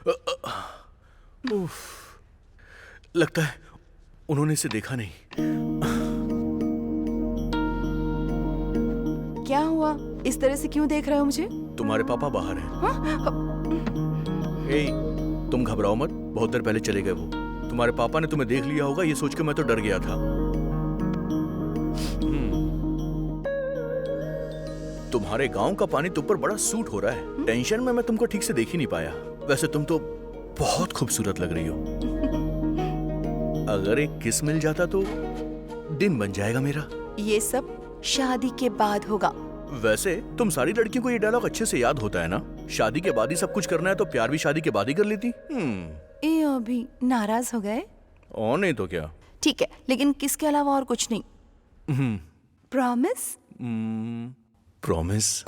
उफ, लगता है उन्होंने इसे देखा नहीं। क्या हुआ? इस तरह से क्यों देख रहे हो मुझे? तुम्हारे पापा बाहर हैं। हाँ? ए, तुम घबराओ मत, बहुत देर पहले चले गए वो। तुम्हारे पापा ने तुम्हें देख लिया होगा, ये सोच के मैं तो डर गया था। तुम्हारे गांव का पानी तुम पर बड़ा सूट हो रहा है। टेंशन में मैं तुमको ठीक से देख ही नहीं पाया। वैसे तुम तो बहुत खूबसूरत लग रही हो। अगर एक किस मिल जाता तो दिन बन जाएगा मेरा। ये सब शादी के बाद होगा। वैसे तुम सारी लड़कियों को ये डायलॉग अच्छे से याद होता है ना? शादी के बाद ही सब कुछ करना है तो प्यार भी शादी के बाद ही कर लेती। ये अभी नाराज हो गए? और नहीं तो क्या। ठीक है, लेकिन किसके अलावा और कुछ नहीं। प्रॉमिस? प्रॉमिस।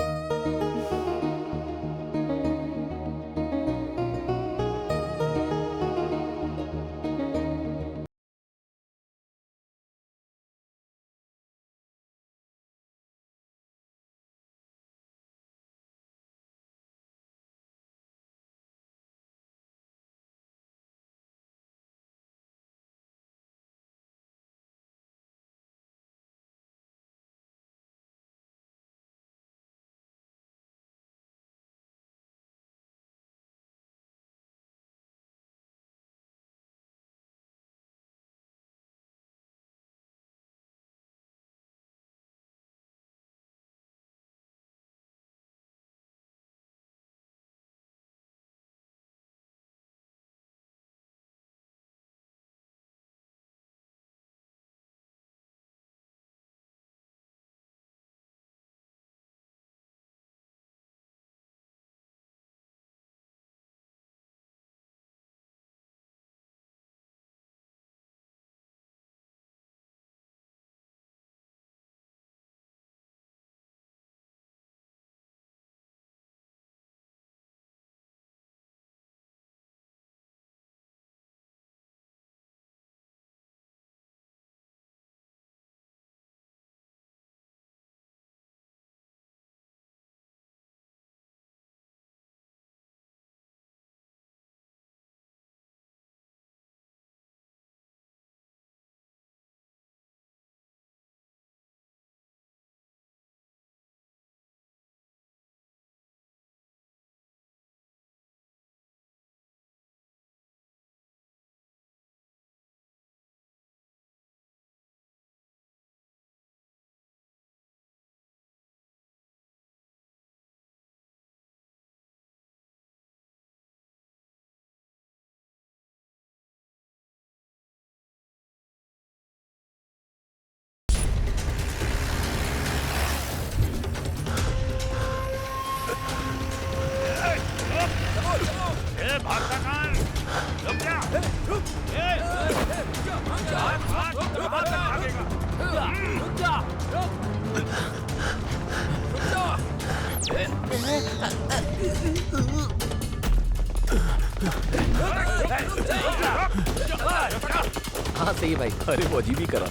हाँ सही है भाई। अरे वो अजीब ही करा।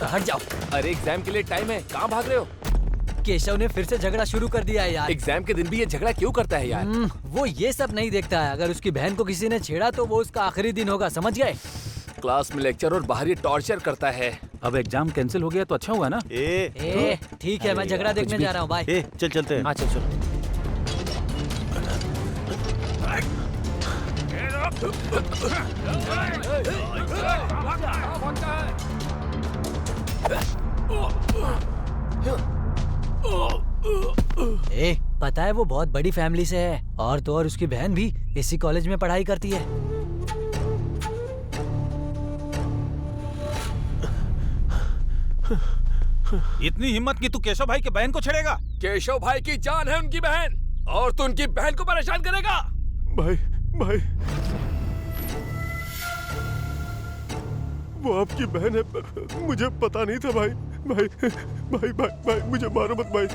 हट जाओ। अरे एग्जाम के लिए टाइम है, कहाँ भाग रहे हो? केशव ने फिर से झगड़ा शुरू कर दिया है यार। एग्जाम के दिन भी ये झगड़ा क्यों करता है यार? वो ये सब नहीं देखता है। अगर उसकी बहन को किसी ने छेड़ा तो वो उसका आखिरी दिन होगा, समझ गए? क्लास में लेक्चर और बाहर ये टॉर्चर करता है। अब एग्जाम कैंसिल हो गया तो अच्छा हुआ ना। ठीक है, मैं झगड़ा देखने जा रहा हूँ। बाय। चल चलते हैं। हाँ चल चल। पता है वो बहुत बड़ी फैमिली से है, और तो और उसकी बहन भी इसी कॉलेज में पढ़ाई करती है। इतनी हिम्मत कि तू केशव भाई के बहन को छेड़ेगा? केशव भाई की जान है उनकी बहन, और तू उनकी बहन को परेशान करेगा? भाई भाई, वो आपकी बहन है, मुझे पता नहीं था भाई। भाई भाई भाई, भाई मुझे मारो मत भाई।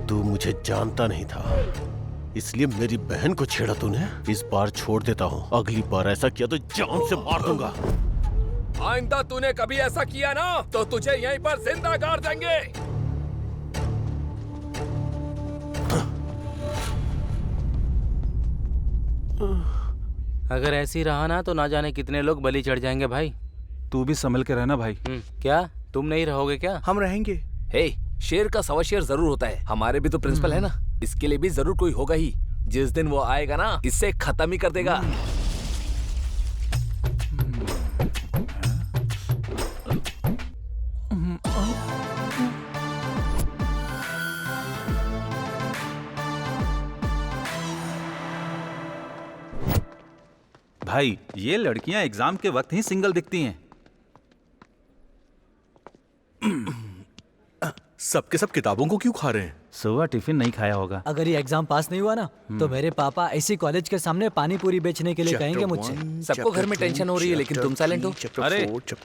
तू मुझे जानता नहीं था, इसलिए मेरी बहन को छेड़ा तूने। इस बार छोड़ देता हूँ, अगली बार ऐसा किया तो जान से मार दूंगा। आइंदा तूने कभी ऐसा किया ना तो तुझे यहीं पर जिंदा गाड़ देंगे। अगर ऐसे ही रहा ना तो ना जाने कितने लोग बलि चढ़ जाएंगे भाई। तू भी संभल के रहना भाई। क्या तुम नहीं रहोगे क्या? हम रहेंगे। हे, शेर का सवा शेर जरूर होता है। हमारे भी तो प्रिंसिपल है ना, इसके लिए भी जरूर कोई होगा ही। जिस दिन वो आएगा ना, इससे खत्म ही कर देगा। भाई ये लड़कियां एग्जाम के वक्त ही सिंगल दिखती हैं। सबके सब किताबों को क्यों खा रहे हैं? सुबह टिफिन नहीं खाया होगा। अगर ये एग्जाम पास नहीं हुआ ना तो मेरे पापा ऐसी कॉलेज के सामने पानी पूरी बेचने के लिए कहेंगे मुझसे। सबको घर में टेंशन हो रही है, लेकिन तुम साइलेंट हो। अरे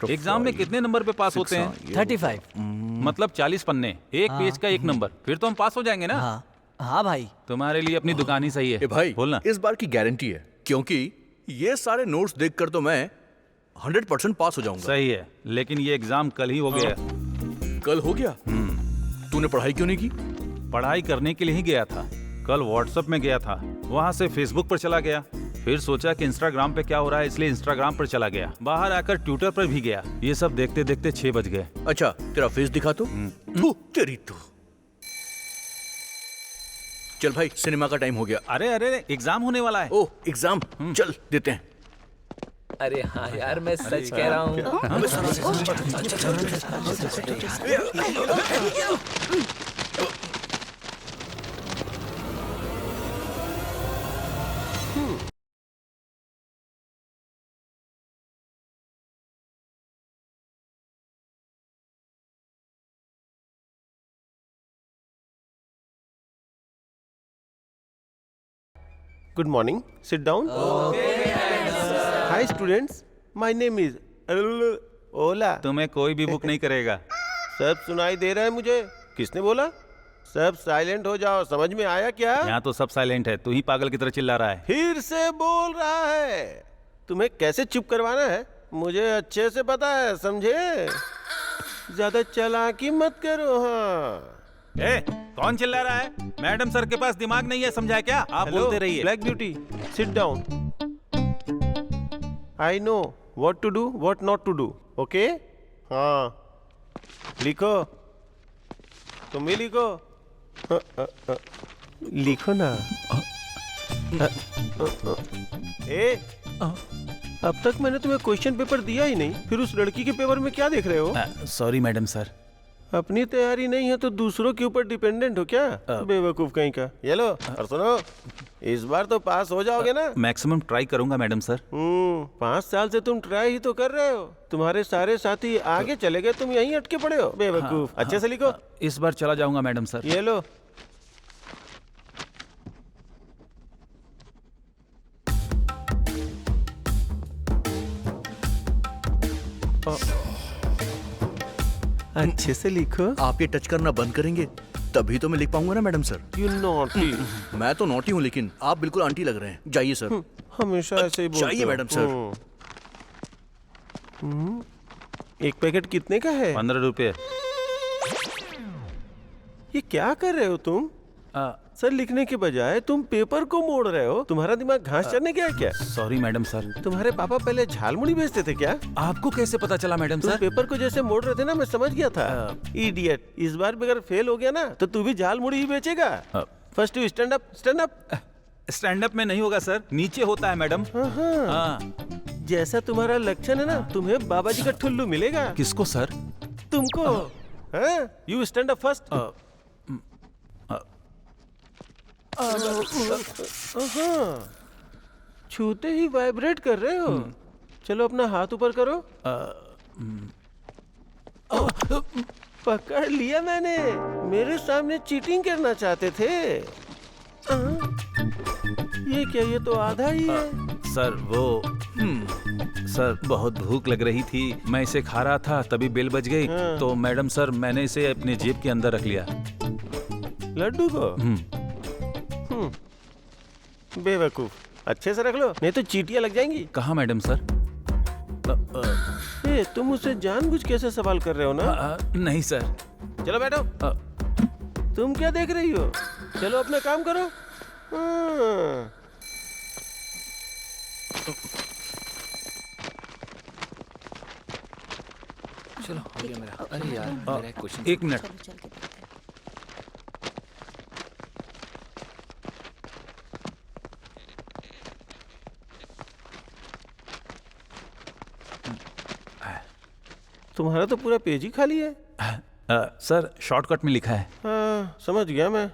एग्जाम में कितने नंबर पे पास होते हैं? 35। मतलब 40 पन्ने, एक पेज का एक नंबर, फिर तो हम पास हो जाएंगे ना। हाँ हाँ भाई। तुम्हारे लिए अपनी दुकान ही सही है। ए भाई, बोलना। इस बार की गारंटी है, क्योंकि ये सारे नोट्स देखकर तो मैं 100% पास हो जाऊंगा। सही है, लेकिन ये एग्जाम कल ही हो गया। कल हो गया? तूने पढ़ाई क्यों नहीं की? पढ़ाई करने के लिए ही गया था। कल व्हाट्सएप में गया था, वहां से फेसबुक पर चला गया, फिर सोचा कि इंस्टाग्राम पे क्या हो रहा है, इसलिए इंस्टाग्राम पर चला गया। बाहर आकर ट्विटर पर भी गया। ये सब देखते देखते 6 बज गए। अच्छा, तेरा फेस दिखा तो। थू, तेरी तो। चल भाई, सिनेमा का टाइम हो गया। अरे अरे एग्जाम होने वाला है। ओह, एग्जाम, चल देते हैं। अरे हाँ यार, मैं सच कह रहा हूँ। Good morning. Sit down. Hi students. My name is Ola. तुम्हें कोई भी बुक नहीं करेगा। सब सुनाई दे रहा है मुझे। किसने बोला? सब साइलेंट हो जाओ। समझ में आया क्या? यहाँ तो सब साइलेंट है, तू ही पागल की तरह चिल्ला रहा है। फिर से बोल रहा है। तुम्हें कैसे चुप करवाना है मुझे अच्छे से पता है, समझे? ज्यादा चालाकी मत करो। हाँ, ए, कौन चिल्ला रहा है? मैडम सर के पास दिमाग नहीं है, समझा क्या? आप बोलते रहिए। Black Beauty, sit down. I know what to do, what not to do. Okay? हाँ, लिखो। तुम भी लिखो। लिखो ना। ए, अब तक मैंने तुम्हें क्वेश्चन पेपर दिया ही नहीं, फिर उस लड़की के पेपर में क्या देख रहे हो? Sorry madam sir. अपनी तैयारी नहीं है तो दूसरों के ऊपर डिपेंडेंट हो क्या? बेवकूफ कहीं का। ये लो, और सुनो, इस बार तो पास हो जाओगे ना? मैक्सिमम ट्राई करूंगा मैडम सर। 5 साल से तुम ट्राई ही तो कर रहे हो। तुम्हारे सारे साथी आगे चले गए, तुम यहीं अटके पड़े हो। बेवकूफ। अच्छे से लिखो। इस बार चला जाऊंगा मैडम सर। ये लो। अच्छे से लिखो। आप ये टच करना बंद करेंगे तभी तो मैं लिख पाऊंगा ना मैडम सर। You naughty. मैं तो नॉटी हूँ, लेकिन आप बिल्कुल आंटी लग रहे हैं। जाइए सर। हमेशा ऐसे ही बोलते जाइए हो। Madam sir. एक पैकेट कितने का है? 15 रुपये। ये क्या कर रहे हो तुम? सर, लिखने के बजाय तुम पेपर को मोड़ रहे हो। तुम्हारा दिमाग घास चरने गया क्या? Sorry madam sir. तुम्हारे पापा पहले झालमुड़ी बेचते थे क्या? आपको कैसे पता चला मैडम तुम सर? पेपर को जैसे मोड़ रहे थे ना, मैं समझ गया था। इडियट। इस बार भी अगर फेल हो गया ना तो तू भी झालमुड़ी ही बेचेगा। First you stand up. Stand up. Stand up में नहीं होगा सर, नीचे होता है मैडम। हाँ। जैसा तुम्हारा लक्षण है ना, तुम्हें बाबा जी का ठुल्लू मिलेगा। किसको सर? तुमको। You stand up first. छूते ही वाइब्रेट कर रहे हो। चलो अपना हाथ ऊपर करो। पकड़ लिया मैंने। मेरे सामने चीटिंग करना चाहते थे। ये क्या, ये तो आधा ही है। सर वो सर बहुत भूख लग रही थी, मैं इसे खा रहा था, तभी बेल बज गई। तो मैडम सर मैंने इसे अपने जेब के अंदर रख लिया। लड्डू को? बेवकूफ। अच्छे से रख लो, नहीं तो चीटियां लग जाएंगी। कहाँ मैडम सर? ए, तुम मुझसे जानबूझ कैसे सवाल कर रहे हो ना? नहीं सर। चलो बैठो। तुम क्या देख रही हो? चलो अपना काम करो। चलो हो गया मेरा। अरे यार मेरा एक क्वेश्चन। एक मिनट। चलो चल के देखते हैं। तुम्हारा तो पूरा पेज ही खाली है। सर शॉर्टकट में लिखा है। हाँ, समझ गया मैं।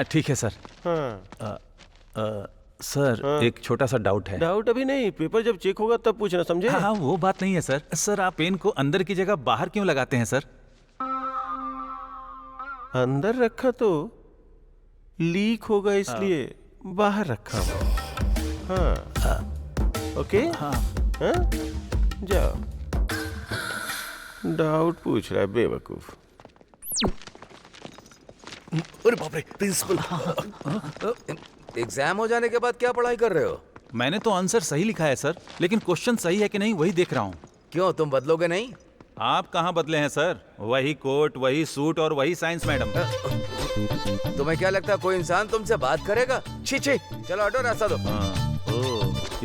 ठीक है सर। हाँ, सर हाँ। एक छोटा सा डाउट है। डाउट अभी नहीं, पेपर जब चेक होगा तब पूछना, समझे? हाँ वो बात नहीं है सर। सर आप पेन को अंदर की जगह बाहर क्यों लगाते हैं सर? अंदर रखा तो लीक होगा, इसलिए बाहर रखा हूँ। हाँ, ओके। हाँ। हाँ? जाओ। डाउट पूछ रहा है बेवकूफ। अरे बाप रे, प्रिंसिपल। एग्जाम हो जाने के बाद क्या पढ़ाई कर रहे हो? मैंने तो आंसर सही लिखा है सर, लेकिन क्वेश्चन सही है कि नहीं वही देख रहा हूँ। क्यों, तुम बदलोगे नहीं? आप कहाँ बदले हैं सर? वही कोट, वही सूट और वही साइंस मैडम। तुम्हें क्या लगता है कोई इंसान तुमसे बात करेगा? छी छी, चलो हटो, रास्ता दो।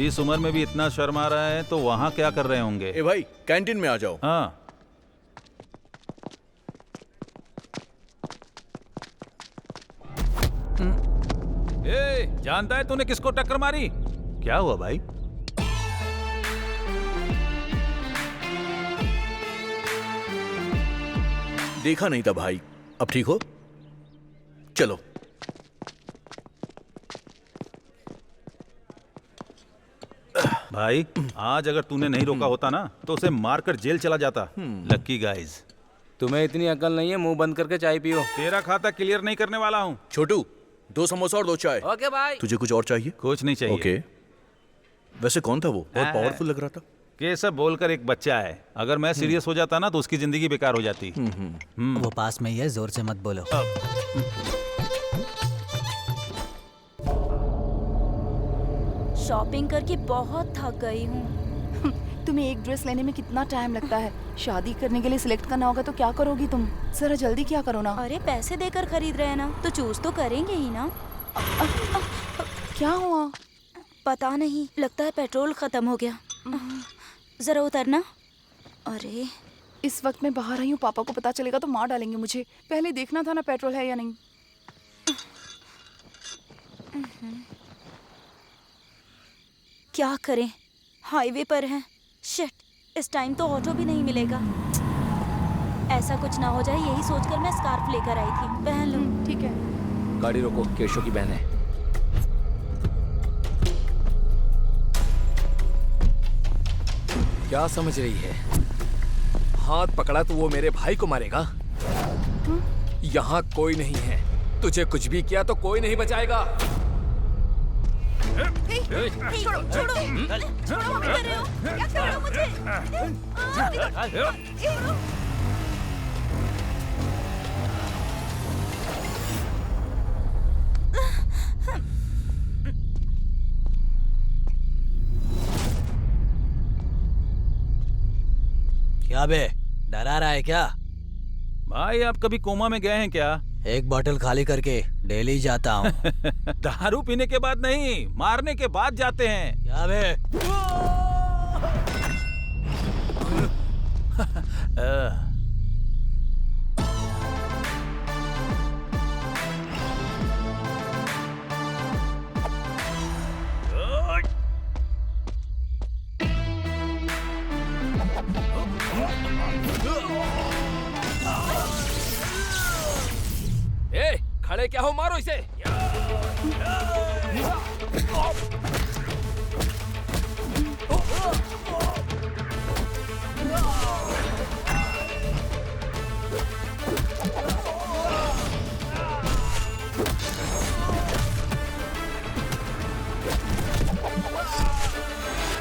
इस उम्र में भी इतना शर्म आ रहा है तो वहाँ क्या कर रहे होंगे? ए भाई, कैंटीन में आ जाओ। हाँ। ए, जानता है तूने किसको टक्कर मारी? क्या हुआ भाई? देखा नहीं था भाई। अब ठीक हो? चलो। भाई आज अगर तूने नहीं रोका होता ना तो उसे मारकर जेल चला जाता। लक्की गाइज। तुम्हें इतनी अकल नहीं है, मुंह बंद करके चाय पियो। तेरा खाता क्लियर नहीं करने वाला हूँ। छोटू, 2 समोसा और 2 चाय। ओके भाई। तुझे कुछ और चाहिए? कुछ नहीं चाहिए। ओके। वैसे कौन था वो? बहुत पावरफुल लग रहा था। केशव बोलकर एक बच्चा है, अगर मैं सीरियस हो जाता ना तो उसकी जिंदगी बेकार हो जाती। वो पास में ही है, जोर से मत बोलो। शॉपिंग करके बहुत थक गई हूँ। तुम्हें एक ड्रेस लेने में कितना टाइम लगता है? शादी करने के लिए सिलेक्ट करना होगा तो क्या करोगी तुम? जरा जल्दी क्या करो ना। अरे पैसे देकर खरीद रहे हैं ना, तो चूज तो करेंगे ही ना। क्या हुआ? पता नहीं, लगता है पेट्रोल खत्म हो गया। जरा उतरना। अरे इस वक्त मैं बाहर आई हूँ, पापा को पता चलेगा तो मार डालेंगे मुझे। पहले देखना था ना पेट्रोल है या नहीं। क्या करें, हाईवे पर हैं। शिट, इस टाइम तो ऑटो भी नहीं मिलेगा। ऐसा कुछ ना हो जाए, यही सोचकर मैं स्कार्फ लेकर आई थी। पहन लो। ठीक है। गाड़ी रोको, केशव की बहन है। क्या समझ रही है? हाथ पकड़ा तो वो मेरे भाई को मारेगा? यहाँ कोई नहीं है, तुझे कुछ भी किया तो कोई नहीं बचाएगा। छोड़ो, छोड़ो, छोड़ो, मम्मी कर रहे हो? क्या कर रहे हो मुझे? क्या बे, डरा रहा है क्या? भाई आप कभी कोमा में गए हैं क्या? एक बोतल खाली करके डेली जाता हूँ। दारू पीने के बाद नहीं, मारने के बाद जाते हैं। क्या बे? ए, खड़े क्या हो, मारो इसे।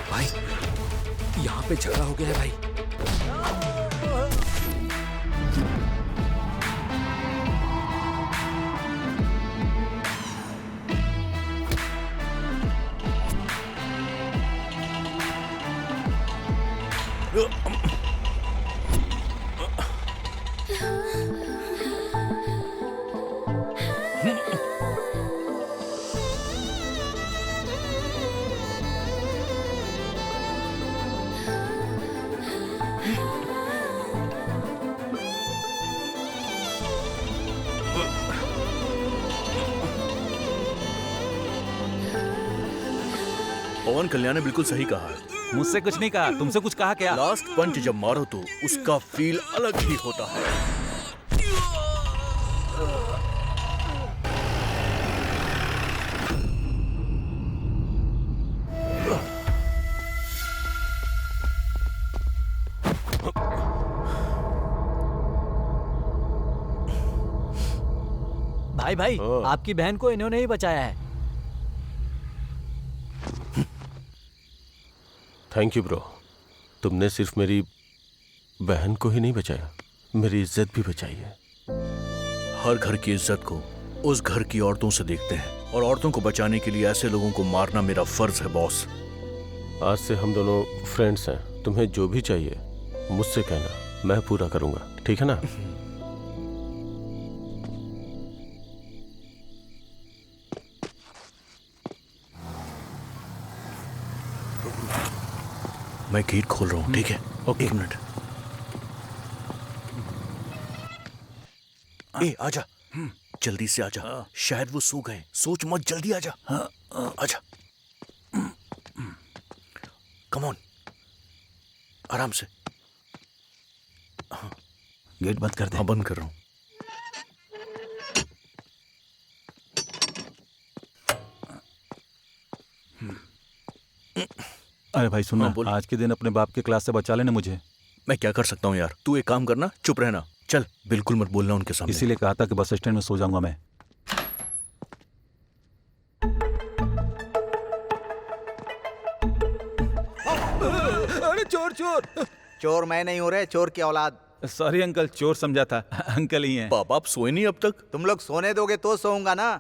भाई, यहाँ पे झगड़ा हो गया है भाई। पवन कल्याण ने बिल्कुल सही कहा है। मुझसे कुछ नहीं कहा, तुमसे कुछ कहा क्या? लास्ट पंच जब मारो तो उसका फील अलग ही होता है। भाई आपकी बहन को इन्होंने ही बचाया है। Thank you bro. तुमने सिर्फ मेरी बहन को ही नहीं बचाया, मेरी इज्जत भी बचाई है। हर घर की इज्जत को उस घर की औरतों से देखते हैं, और औरतों को बचाने के लिए ऐसे लोगों को मारना मेरा फर्ज है बॉस। आज से हम दोनों फ्रेंड्स हैं। तुम्हें जो भी चाहिए मुझसे कहना, मैं पूरा करूंगा, ठीक है ना? मैं गेट खोल रहा हूँ, ठीक है? Okay, 1 minute. ए आजा, जल्दी से आजा। शायद वो सो गए। सोच मत, जल्दी आजा। आजा, कम ऑन, आराम से। गेट बंद कर दे। हाँ, बंद कर रहा हूँ। अरे भाई सुनना, हाँ, बोल। आज के दिन अपने बाप के क्लास से बचा लेना मुझे। मैं क्या कर सकता हूँ यार? तू एक काम करना, चुप रहना। चल, बिल्कुल मत बोलना उनके सामने। इसीलिए कहा था कि बस स्टैंड में सो जाऊंगा मैं। अरे चोर चोर! चोर मैं नहीं हूँ रे, चोर की औलाद। सॉरी अंकल, चोर समझा था। अंकल ही हैं। बाप, आप सोए नहीं अब तक? तुम लोग सोने दोगे तो सोऊंगा ना।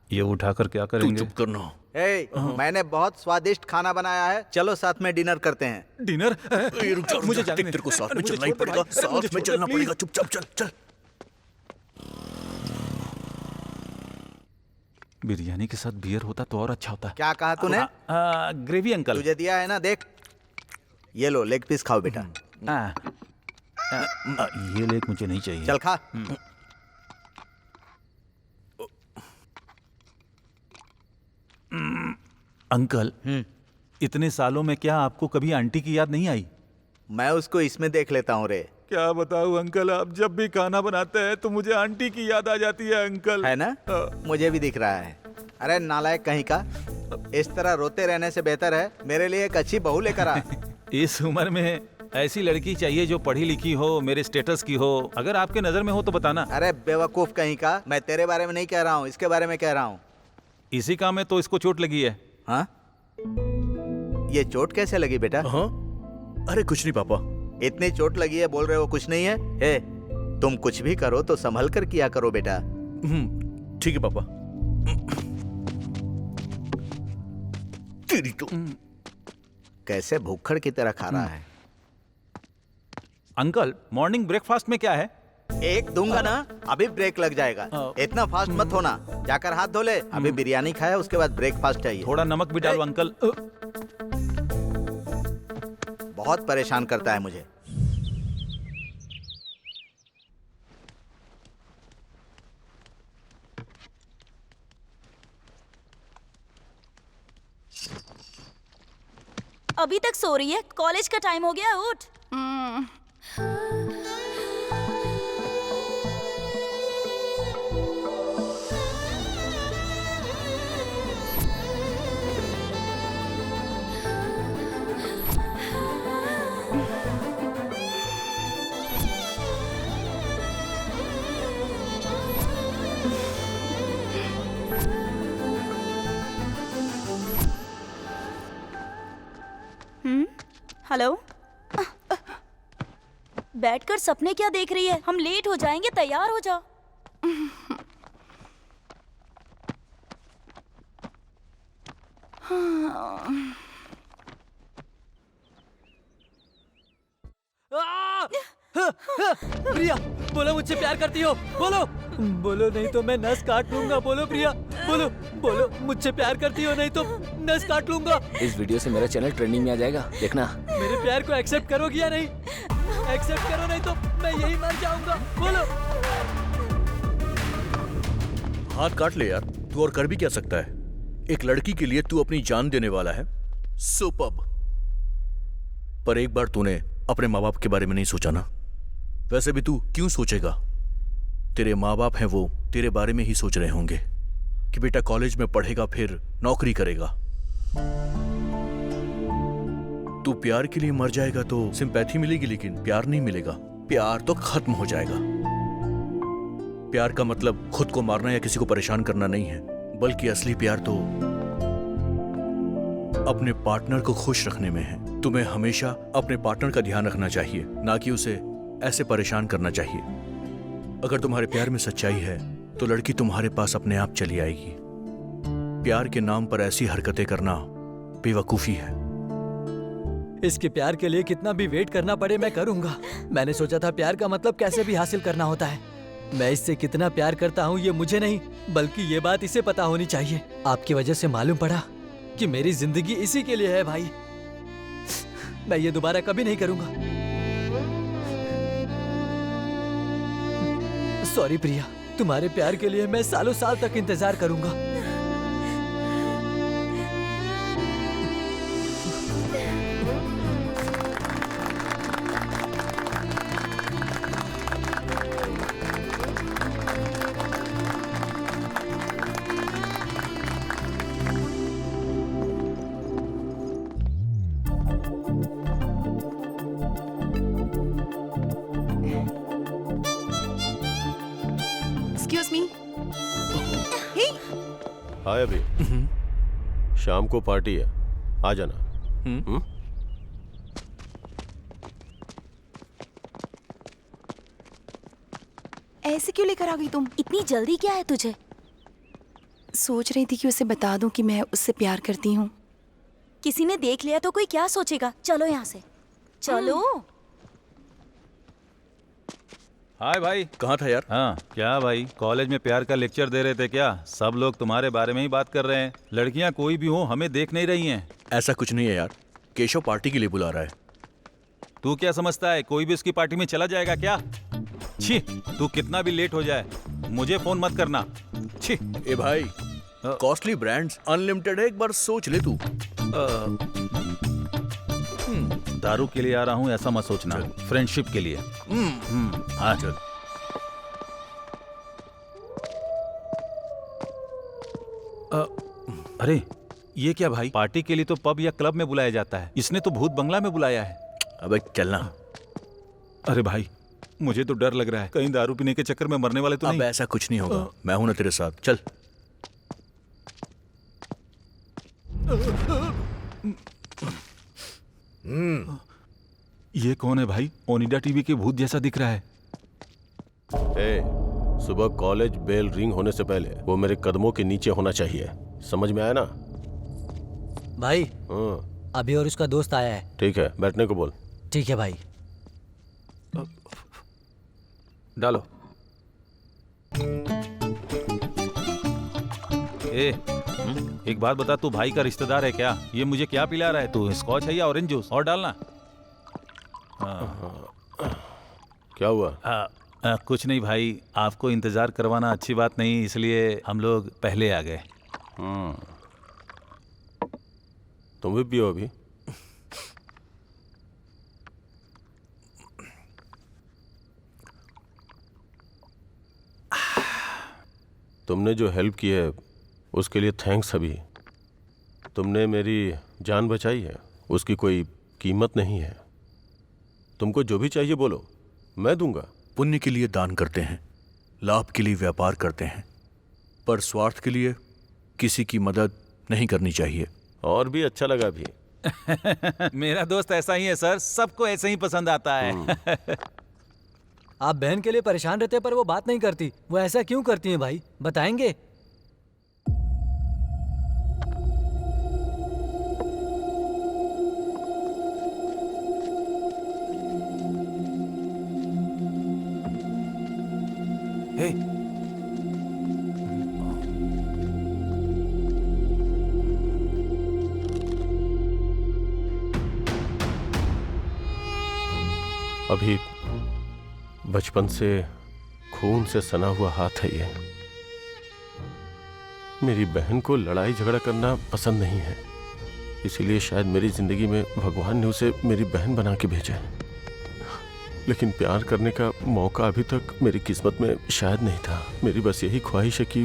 ये उठाकर क्या तू करेंगे? चुप करना। ए, मैंने बहुत स्वादिष्ट खाना बनाया है, चलो साथ में डिनर करते हैं। डिनर? ए, रुक जा, मुझे देख, जाने दे। तेरे को साथ में मुझे चलना ही छोड़ दे पड़ेगा। भाई। मुझे साथ में छोड़ दे, चलना प्लीज। पड़ेगा। चुपचाप चल चल। बिरयानी के साथ बियर होता तो और अच्छा होता। क्या कहा तूने? Gravy uncle. तुझे दिया है ना, देख। ये लो, लेग पीस खाओ बेटा। ये लेग मुझे नहीं चाहिए। चल खा। अंकल, इतने सालों में क्या आपको कभी आंटी की याद नहीं आई? मैं उसको इसमें देख लेता हूँ रे। क्या बताऊं अंकल, आप जब भी खाना बनाते हैं तो मुझे आंटी की याद आ जाती है अंकल। है ना? मुझे भी दिख रहा है। अरे नालायक कहीं का, इस तरह रोते रहने से बेहतर है मेरे लिए एक अच्छी बहू लेकर आ। इस उम्र में ऐसी लड़की चाहिए जो पढ़ी लिखी हो, मेरे स्टेटस की हो। अगर आपके नजर में हो तो बताना। अरे बेवकूफ कहीं का, मैं तेरे बारे में नहीं कह रहा हूँ, इसके बारे में कह रहा हूँ। इसी काम में तो इसको चोट लगी है। हाँ? ये चोट कैसे लगी बेटा? हाँ? अरे कुछ नहीं पापा। इतनी चोट लगी है, बोल रहे हो कुछ नहीं है? हे, तुम कुछ भी करो तो संभल कर किया करो बेटा। ठीक है पापा। तेरी तो कैसे भूखड़ की तरह खा रहा है। अंकल, मॉर्निंग ब्रेकफास्ट में क्या है? एक दूंगा ना, अभी ब्रेक लग जाएगा। इतना फास्ट मत होना, जाकर हाथ धो ले। अभी बिरयानी खाया, उसके बाद ब्रेकफास्ट चाहिए। थोड़ा नमक भी डालो अंकल। बहुत परेशान करता है मुझे। अभी तक सो रही है? कॉलेज का टाइम हो गया, उठ। हेलो। बैठकर सपने क्या देख रही है? हम लेट हो जाएंगे, तैयार हो जाओ। प्रिया, बोलो मुझसे प्यार करती हो? बोलो बोलो, नहीं तो मैं नस काट लूंगा। बोलो प्रिया, बोलो बोलो, मुझसे प्यार करती हो, नहीं तो नस काट लूंगा। इस वीडियो से मेरा चैनल ट्रेंडिंग में आ जाएगा, देखना। मेरे प्यार को एक्सेप्ट करोगी या नहीं? एक्सेप्ट करो, नहीं तो मैं यही मर जाऊंगा। बोलो। हाथ काट ले यार, तू और कर भी क्या सकता है? एक लड़की के लिए तू अपनी जान देने वाला है। सुपर्ब। पर एक बार तूने अपने माँ बाप के बारे में नहीं सोचा ना? वैसे भी तू क्यों सोचेगा? तेरे माँ बाप हैं, वो तेरे बारे में ही सोच रहे होंगे कि बेटा कॉलेज में पढ़ेगा फिर नौकरी करेगा। तू प्यार के लिए मर जाएगा तो सिंपैथी मिलेगी, लेकिन प्यार नहीं मिलेगा। प्यार तो खत्म हो जाएगा। प्यार का मतलब खुद को मारना या किसी को परेशान करना नहीं है, बल्कि असली प्यार तो अपने पार्टनर को खुश रखने में है। तुम्हें हमेशा अपने पार्टनर का ध्यान रखना चाहिए, ना कि उसे ऐसे परेशान करना चाहिए। अगर तुम्हारे प्यार में सच्चाई है तो लड़की तुम्हारे पास अपने आप चली आएगी। प्यार के नाम पर ऐसी हरकतें करना बेवकूफी है। इसके प्यार के लिए कितना भी वेट करना पड़े मैं करूंगा। मैंने सोचा था प्यार का मतलब कैसे भी हासिल करना होता है। मैं इससे कितना प्यार करता हूँ ये मुझे नहीं, बल्कि ये बात इसे पता होनी चाहिए। आपकी वजह से मालूम पड़ा कि मेरी जिंदगी इसी के लिए है भाई। मैं ये दोबारा कभी नहीं करूंगा। सॉरी प्रिया, तुम्हारे प्यार के लिए मैं सालों साल तक इंतजार करूंगा। Excuse me. हे, हाय अभी, शाम को पार्टी है, आ जाना। ऐसे क्यों लेकर आ गई तुम? इतनी जल्दी क्या है तुझे? सोच रही थी कि उसे बता दूं कि मैं उससे प्यार करती हूँ। किसी ने देख लिया तो कोई क्या सोचेगा? चलो यहाँ से, चलो। हाय भाई। कहाँ था यार? हाँ क्या भाई, कॉलेज में प्यार का लेक्चर दे रहे थे क्या? सब लोग तुम्हारे बारे में ही बात कर रहे हैं। लड़कियां कोई भी हो हमें देख नहीं रही हैं। ऐसा कुछ नहीं है यार, केशव पार्टी के लिए बुला रहा है। तू क्या समझता है कोई भी उसकी पार्टी में चला जाएगा क्या? छी, तू कितना भी लेट हो जाए मुझे फोन मत करना। छी। ए भाई, कॉस्टली ब्रांड्स अनलिमिटेड है, एक बार सोच ले तू। दारू के लिए आ रहा हूँ ऐसा मत सोचना, फ्रेंडशिप के लिए। हाँ चल। अरे ये क्या भाई, पार्टी के लिए तो पब या क्लब में बुलाया जाता है, इसने तो भूत बंगला में बुलाया है। अबे चलना। अरे भाई मुझे तो डर लग रहा है, कहीं दारू पीने के चक्कर में मरने वाले तो अब नहीं। ऐसा कुछ नहीं होगा, मैं हूं ना तेरे साथ, चल। ये कौन है भाई? ओनिडा टीवी के भूत जैसा दिख रहा है। सुबह कॉलेज बेल रिंग होने से पहले वो मेरे कदमों के नीचे होना चाहिए, समझ में आया ना? भाई हाँ अभी और उसका दोस्त आया है। ठीक है, बैठने को बोल। ठीक है भाई। डालो। एक बात बता, तू भाई का रिश्तेदार है क्या? ये मुझे क्या पिला रहा है तू? स्कॉच है या ऑरेंज जूस? और डालना। क्या हुआ? कुछ नहीं भाई, आपको इंतजार करवाना अच्छी बात नहीं, इसलिए हम लोग पहले आ गए। तुम भी पियो अभी। तुमने जो हेल्प की है उसके लिए थैंक्स अभी। तुमने मेरी जान बचाई है, उसकी कोई कीमत नहीं है। तुमको जो भी चाहिए बोलो, मैं दूंगा। पुण्य के लिए दान करते हैं, लाभ के लिए व्यापार करते हैं, पर स्वार्थ के लिए किसी की मदद नहीं करनी चाहिए। और भी अच्छा लगा भी। मेरा दोस्त ऐसा ही है सर, सबको ऐसे ही पसंद आता है। आप बहन के लिए परेशान रहते पर वो बात नहीं करती, वो ऐसा क्यों करती हैं भाई, बताएंगे? अभी बचपन से खून से सना हुआ हाथ है ये। मेरी बहन को लड़ाई झगड़ा करना पसंद नहीं है, इसीलिए शायद मेरी जिंदगी में भगवान ने उसे मेरी बहन बना के भेजा है। लेकिन प्यार करने का मौका अभी तक मेरी किस्मत में शायद नहीं था। मेरी बस यही ख्वाहिश है कि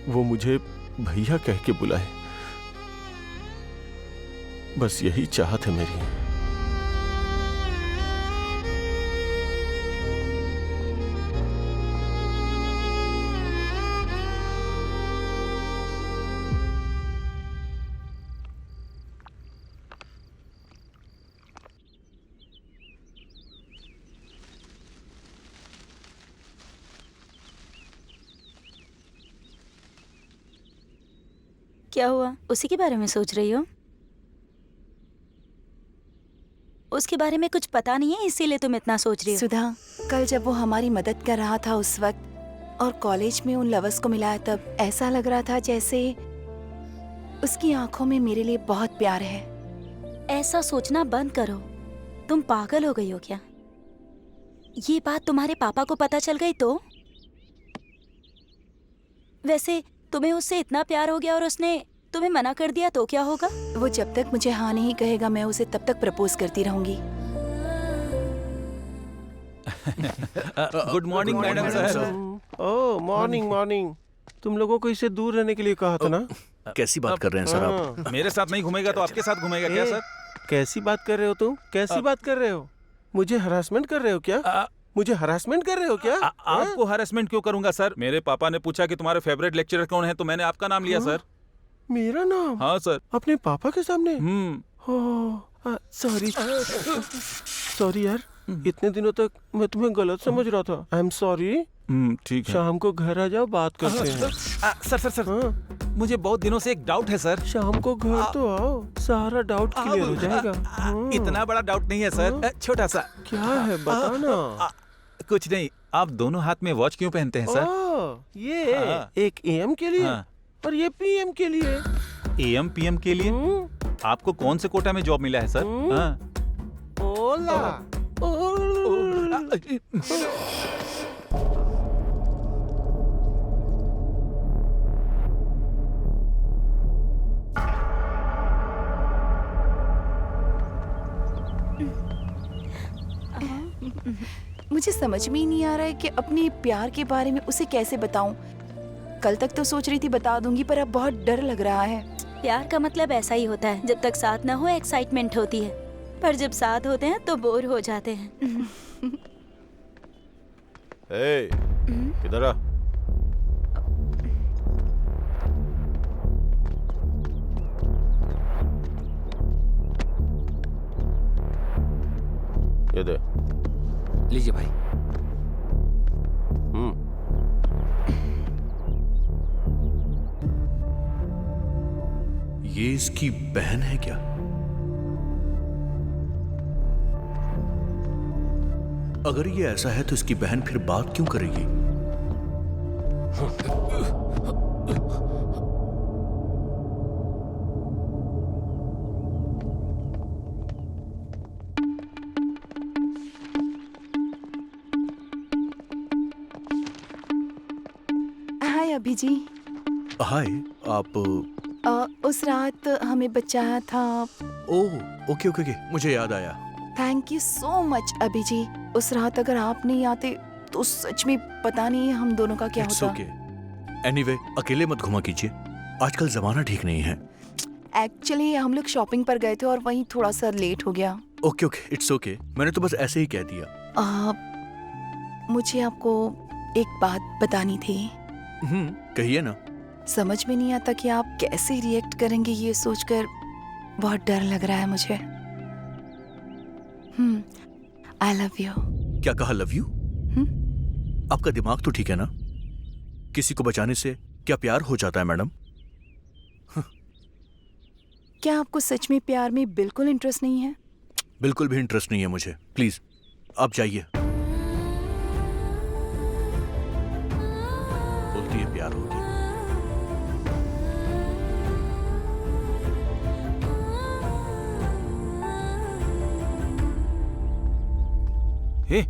वो मुझे भैया कह के बुलाए। बस यही चाहत है मेरी। क्या हुआ? उसी के बारे में सोच रही हो? उसके बारे में कुछ पता नहीं है इसीलिए तुम इतना सोच रही हो? सुधा, कल जब वो हमारी मदद कर रहा था उस वक्त और कॉलेज में उन लवर्स को मिलाया, तब ऐसा लग रहा था जैसे उसकी आंखों में मेरे लिए बहुत प्यार है। ऐसा सोचना बंद करो। तुम पागल हो गई हो क्या? ये बात तुम्हारे पापा को पता चल गई तो? वैसे तुम्हें उससे इतना प्यार हो गया और उसने तुम्हें मना कर दिया तो क्या होगा? वो जब तक मुझे हाँ नहीं कहेगा मैं उसे तब तक प्रपोज करती रहूंगी। Good morning madam sir. Oh morning morning. तुम लोगों को इससे दूर रहने के लिए कहा था ना? कैसी बात कर रहे हैं सर आप? मेरे साथ नहीं घूमेगा तो आपके साथ घूमेगा क्या सर? कैसी बात कर रहे हो तुम? कैसी बात कर रहे हो? मुझे हरासमेंट कर रहे हो क्या? मुझे हरासमेंट कर रहे हो क्या? आपको हरासमेंट क्यों करूंगा सर? मेरे पापा ने पूछा कि तुम्हारे फेवरेट लेक्चरर कौन है तो मैंने आपका नाम लिया सर। मेरा नाम? हाँ सर। अपने पापा के सामने? सॉरी सॉरी यार, इतने दिनों तक मैं तुम्हें गलत समझ रहा था। I am sorry. ठीक है। शाम को घर आ जाओ, बात करते हैं। सर सर सर मुझे बहुत दिनों से एक डाउट है सर। शाम को घर तो आओ, सारा डाउट क्लियर हो जाएगा। इतना बड़ा डाउट नहीं है सर, छोटा सा। क्या है बताना। कुछ नहीं, आप दोनों हाथ में वॉच क्यों पहनते हैं सर? ये एक एएम के लिए और ये पीएम के लिए। एएम पीएम के लिए? आपको कौन से कोटा में जॉब मिला है सर? ओला। मुझे समझ में ही नहीं आ रहा है कि अपने प्यार के बारे में उसे कैसे बताऊं। कल तक तो सोच रही थी बता दूंगी, पर अब बहुत डर लग रहा है। प्यार का मतलब ऐसा ही होता है, जब तक साथ ना हो एक्साइटमेंट होती है, पर जब साथ होते हैं तो बोर हो जाते हैं। किधर आ? ये दे। लीजिए भाई। ये इसकी बहन है क्या? अगर ये ऐसा है तो इसकी बहन फिर बात क्यों करेगी? हाय अभी जी। हाय, आप उस रात हमें बचाया था। ओह ओके ओके ओके, मुझे याद आया। थैंक यू सो मच अभी जी। उस रात अगर आप नहीं आते तो सच में पता नहीं हम दोनों का क्या इट्स होता। ओके। एनीवे, अकेले मत घुमा कीजिए, आजकल जमाना ठीक नहीं है। एक्चुअली हम लोग शॉपिंग पर गए थे और वहीं थोड़ा सा लेट हो गया। ओके ओके, इट्स ओके, मैंने तो बस ऐसे ही कह दिया। मुझे आपको एक बात बतानी थी। कहिए ना। समझ में नहीं आता कि आप कैसे रिएक्ट करेंगे, ये सोचकर बहुत डर लग रहा है मुझे। I love you. क्या कहा लव यू? आपका दिमाग तो ठीक है ना? किसी को बचाने से क्या प्यार हो जाता है मैडम? क्या आपको सच में प्यार में बिल्कुल इंटरेस्ट नहीं है? बिल्कुल भी इंटरेस्ट नहीं है मुझे। प्लीज आप जाइए। बोलती है प्यार होगी। हे,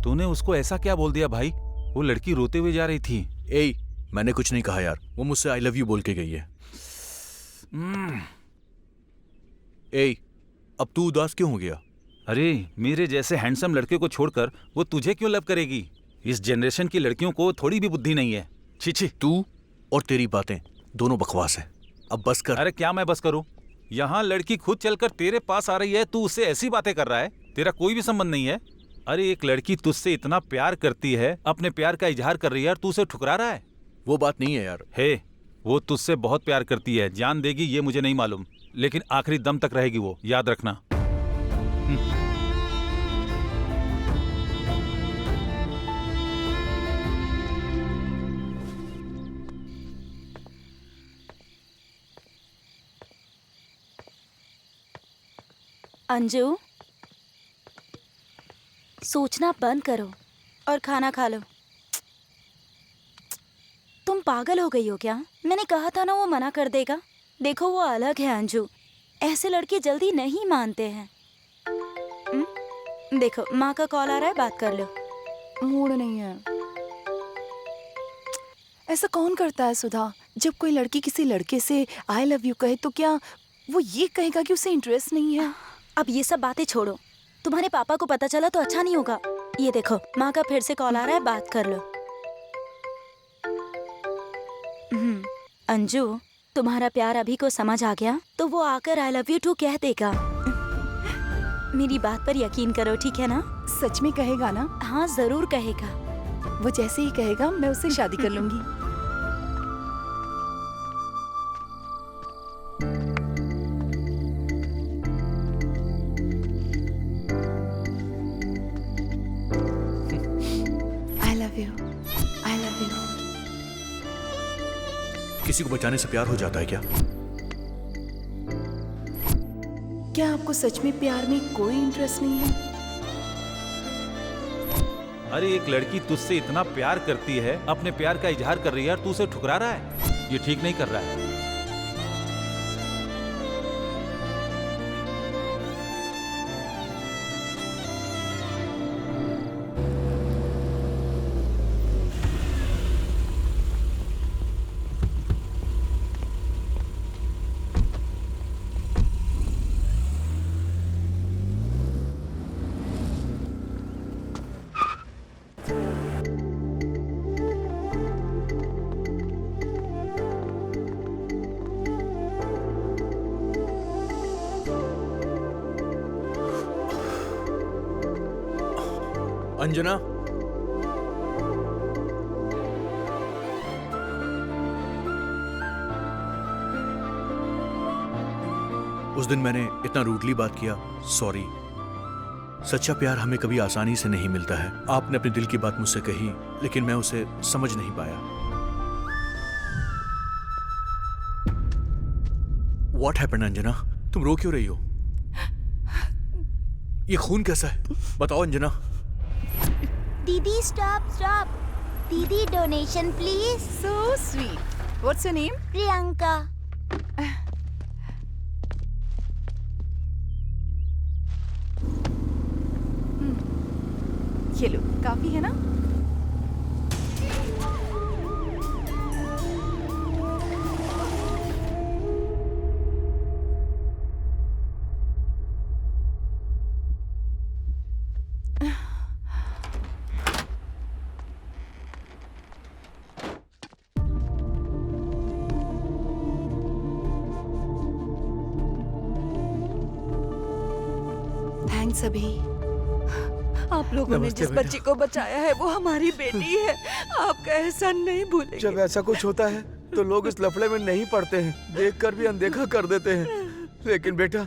तूने उसको ऐसा क्या बोल दिया भाई? वो लड़की रोते हुए जा रही थी। ए, मैंने कुछ नहीं कहा यार, वो मुझसे आई लव यू बोल के गई है। ए, अब तू उदास क्यों हो गया? अरे मेरे जैसे हैंडसम लड़के को छोड़कर वो तुझे क्यों लव करेगी? इस जनरेशन की लड़कियों को थोड़ी भी बुद्धि नहीं है। छी छी। तू और तेरी बातें दोनों बकवास है। अब बस कर। अरे क्या मैं बस करूं? यहाँ लड़की खुद चलकर तेरे पास आ रही है, तू उससे ऐसी बातें कर रहा है? तेरा कोई भी संबंध नहीं है। अरे एक लड़की तुझसे इतना प्यार करती है, अपने प्यार का इजहार कर रही है और तू उसे ठुकरा रहा है। वो बात नहीं है यार। हे, वो तुझसे बहुत प्यार करती है। जान देगी ये मुझे नहीं मालूम, लेकिन आखिरी दम तक रहेगी वो, याद रखना। अंजू, सोचना बंद करो और खाना खा लो। तुम पागल हो गई हो क्या? मैंने कहा था ना वो मना कर देगा। देखो वो अलग है अंजू, ऐसे लड़के जल्दी नहीं मानते हैं। देखो माँ का कॉल आ रहा है, बात कर लो। मूड नहीं है। ऐसा कौन करता है सुधा? जब कोई लड़की किसी लड़के से आई लव यू कहे तो क्या वो ये कहेगा कि उसे इंटरेस्ट नहीं है? अब ये सब बातें छोड़ो, तुम्हारे पापा को पता चला तो अच्छा नहीं होगा। ये देखो माँ का फिर से कॉल आ रहा है, बात कर लो। अंजू, तुम्हारा प्यार अभी को समझ आ गया तो वो आकर आई लव यू टू कह देगा। मेरी बात पर यकीन करो, ठीक है ना? सच में कहेगा ना? हाँ जरूर कहेगा। वो जैसे ही कहेगा मैं उससे शादी कर लूंगी। I love you. किसी को बचाने से प्यार हो जाता है क्या? क्या आपको सच में प्यार में कोई इंटरेस्ट नहीं है? अरे एक लड़की तुझसे इतना प्यार करती है, अपने प्यार का इजहार कर रही है और तू उसे ठुकरा रहा है। ये ठीक नहीं कर रहा है। अंजना, उस दिन मैंने इतना रूडली बात किया, सॉरी। सच्चा प्यार हमें कभी आसानी से नहीं मिलता है। आपने अपने दिल की बात मुझसे कही, लेकिन मैं उसे समझ नहीं पाया। What happened, Anjana? तुम रो क्यों रही हो? ये खून कैसा है? बताओ अंजना। दीदी स्टॉप। दीदी donation please. So sweet. What's your name? Priyanka. ये लो, काफी है ना? थैंक्स अभी। आप लोगों ने जिस बच्ची को बचाया है वो हमारी बेटी है। आपका एहसान नहीं भूलेंगे। जब ऐसा कुछ होता है तो लोग इस लफड़े में नहीं पड़ते हैं, देखकर भी अनदेखा कर देते हैं। लेकिन बेटा,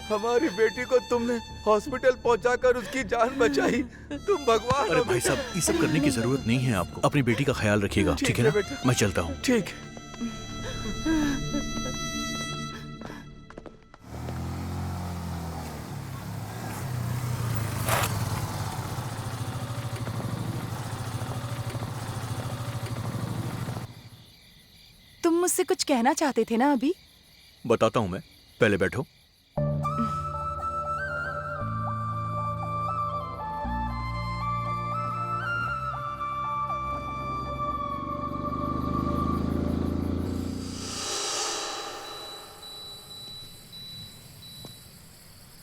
हमारी बेटी को तुमने हॉस्पिटल पहुंचाकर उसकी जान बचाई। तुम भगवान अरे हो भाई बेटा। साहब, ये सब करने की जरूरत नहीं है आपको। अपनी बेटी का ख्याल रखिएगा, ठीक है ना? बेटा। मैं चलता हूँ। ठीक। तुम मुझसे कुछ कहना चाहते थे ना अभी? बताता हूँ मैं, पहले बैठो।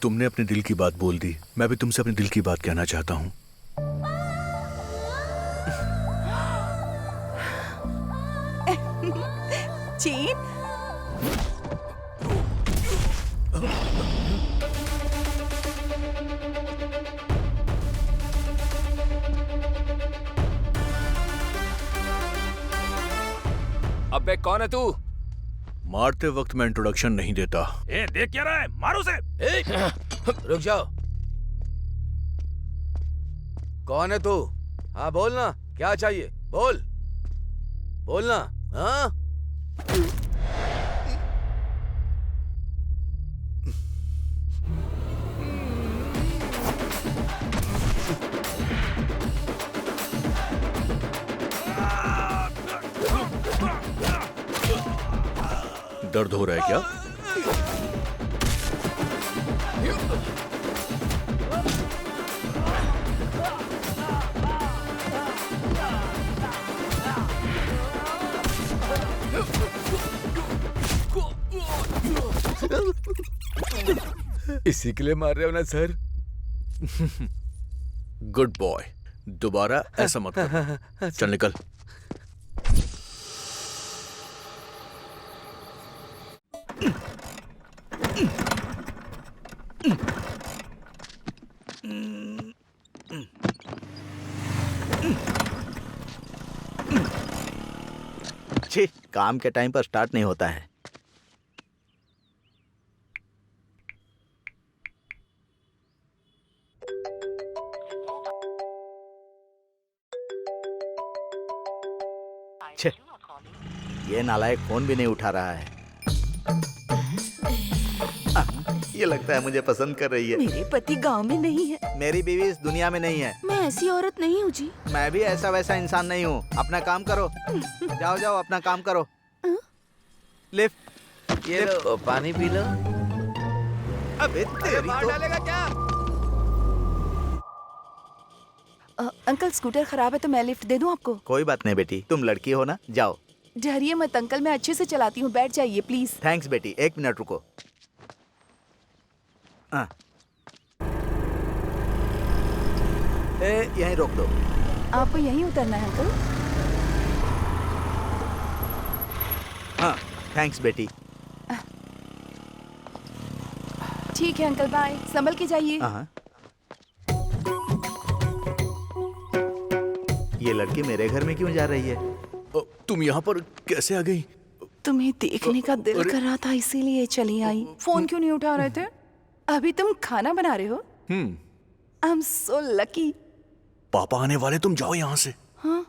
तुमने अपने दिल की बात बोल दी। मैं भी तुमसे अपने दिल की बात कहना चाहता हूँ। चीन, अबे कौन है तू? मारते वक्त मैं इंट्रोडक्शन नहीं देता। ए, देख क्या रहा है, मारो से। रुक जाओ। कौन है तू? हाँ बोलना, क्या चाहिए? बोल बोलना। हाँ दर्द हो रहा है क्या? इसी के लिए मार रहे हो ना सर? गुड बॉय, दोबारा ऐसा मत कर। चल निकल। छी, काम के टाइम पर स्टार्ट नहीं होता है। छे, ये नालायक फोन भी नहीं उठा रहा है। ये लगता है मुझे पसंद कर रही है। मेरे पति गांव में नहीं है। मेरी बीवी इस दुनिया में नहीं है। मैं ऐसी औरत नहीं हूँ जी। मैं भी ऐसा वैसा इंसान नहीं हूँ। अपना काम करो। जाओ जाओ अपना काम करो। लिफ्ट, ये लो, पानी पी लो। अबे तेरी तो... डालेगा क्या? अंकल स्कूटर खराब है तो मैं लिफ्ट दे दूं आपको? कोई बात नहीं बेटी, तुम लड़की हो ना, जाओ। डरिए मत अंकल, मैं अच्छे से चलाती हूँ, बैठ जाइए प्लीज। थैंक्स बेटी, 1 मिनट रुको। यहीं रोक दो। आपको यहीं उतरना है अंकल? हाँ थैंक्स बेटी। ठीक है अंकल, बाय, संभल के जाइए। हाँ। ये लड़की मेरे घर में क्यों जा रही है? तुम यहाँ पर कैसे आ गई? तुम्हें देखने का दिल कर रहा था इसीलिए चली आई। फोन क्यों नहीं उठा रहे थे? अभी तुम खाना बना रहे हो? I am so lucky. पापा आने वाले, तुम जाओ यहाँ से। हाँ,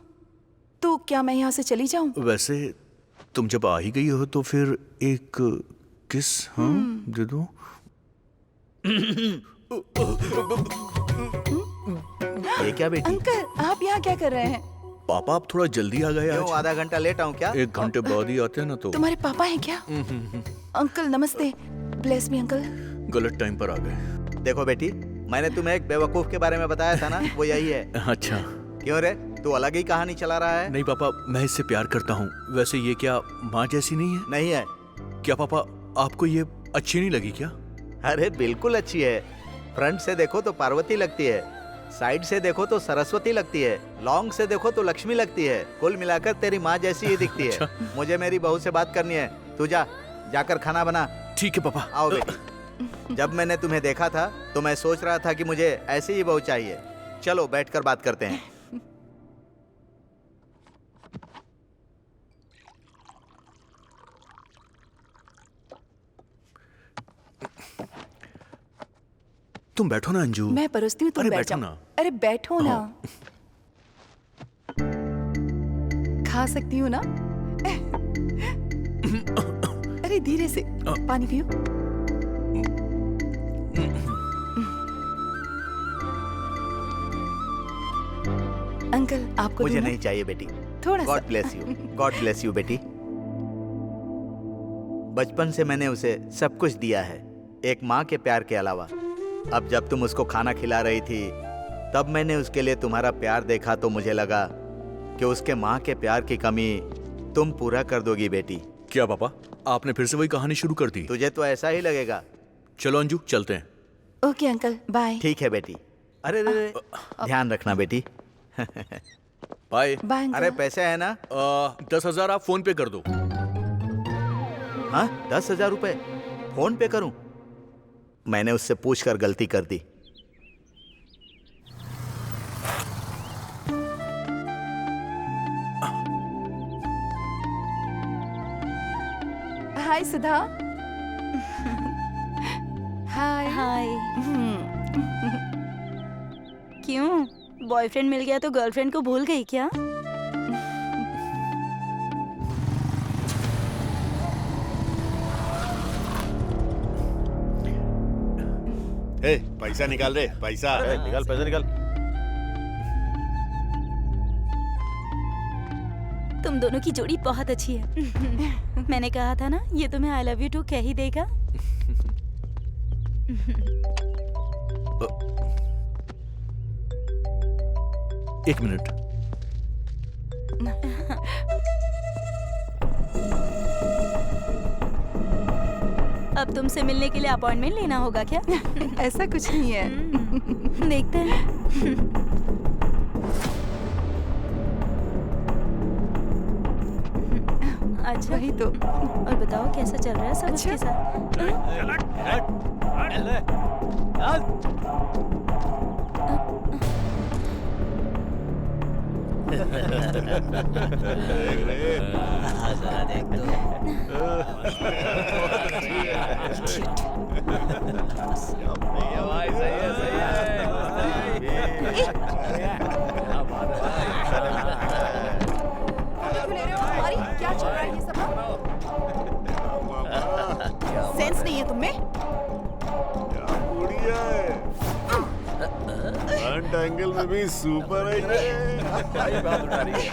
तो क्या मैं यहाँ से चली जाऊँ? वैसे तुम जब आ ही गई हो तो फिर एक किस दे दो। ये क्या बेटी? अंकल आप यहाँ क्या कर रहे हैं? पापा आप थोड़ा जल्दी आ गए क्यों, आज। आधा घंटा लेट आऊँ क्या? 1 घंटे बाद ही आते हैं ना तो। तुम्हारे पापा हैं क्या? अंकल नमस्ते, ब्लेस मी अंकल। गलत टाइम पर आ गए। देखो बेटी, मैंने तुम्हें एक बेवकूफ के बारे में बताया था ना, वो यही है। अच्छा। क्यों रे, तू अलग ही कहानी चला रहा है? नहीं पापा, मैं इससे प्यार करता हूँ। वैसे ये क्या माँ जैसी नहीं है? नहीं है। क्या पापा आपको ये अच्छी नहीं लगी क्या? अरे बिल्कुल अच्छी है। फ्रंट से देखो तो पार्वती लगती है, साइड से देखो तो सरस्वती लगती है, लॉन्ग से देखो तो लक्ष्मी लगती है। कुल मिलाकर तेरी माँ जैसी ही दिखती है। मुझे मेरी बहू से बात करनी है। तू जाकर खाना बना। ठीक है पापा। आओ बेटी। जब मैंने तुम्हें देखा था तो मैं सोच रहा था कि मुझे ऐसी ही बहू चाहिए। चलो बैठकर बात करते हैं। तुम बैठो ना अंजू। मैं परोसती हूँ, तुम अरे बैठ बैठो जाओ। ना। अरे बैठो ना। खा सकती हूँ ना? अरे धीरे से, पानी पियो। अंकल आपको मुझे दूँ ना? नहीं चाहिए बेटी। थोड़ा सा। God bless you. God bless you बेटी। बचपन से मैंने उसे सब कुछ दिया है, एक माँ के प्यार के अलावा। अब जब तुम उसको खाना खिला रही थी तब मैंने उसके लिए तुम्हारा प्यार देखा तो मुझे लगा कि उसके माँ के प्यार की कमी तुम पूरा कर दोगी बेटी। क्या पापा आपने फिर से वही कहानी शुरू कर दी? तुझे तो ऐसा ही लगेगा। चलो अंजू चलते हैं। Okay uncle, bye. ठीक है बेटी। अरे रे, ध्यान रखना बेटी। बाय। बाय अरे अंकल। पैसे है ना? 10,000 आप फोन पे कर दो। हाँ, 10,000 रुपए फोन पे करूं? मैंने उससे पूछकर गलती कर दी। हाय सुधा। हाय। हाय। क्यों, बॉयफ्रेंड मिल गया तो गर्लफ्रेंड को भूल गई क्या? ए, पैसा निकाल रे, पैसा। निकाल पैसा निकाल। तुम दोनों की जोड़ी बहुत अच्छी है। मैंने कहा था ना, ये तुम्हें आई लव यू टू कह ही देगा। एक मिनट। अब तुमसे मिलने के लिए अपॉइंटमेंट लेना होगा क्या? ऐसा कुछ नहीं है। देखते हैं। अच्छा, वही तो। और बताओ कैसा चल रहा है सब उसके साथ? क्या चल रहा है ये सब? सेंस नहीं है तुम्हें? बढ़िया है। फ्रंट एंगल में भी सुपर है ये। बात उठा रही है।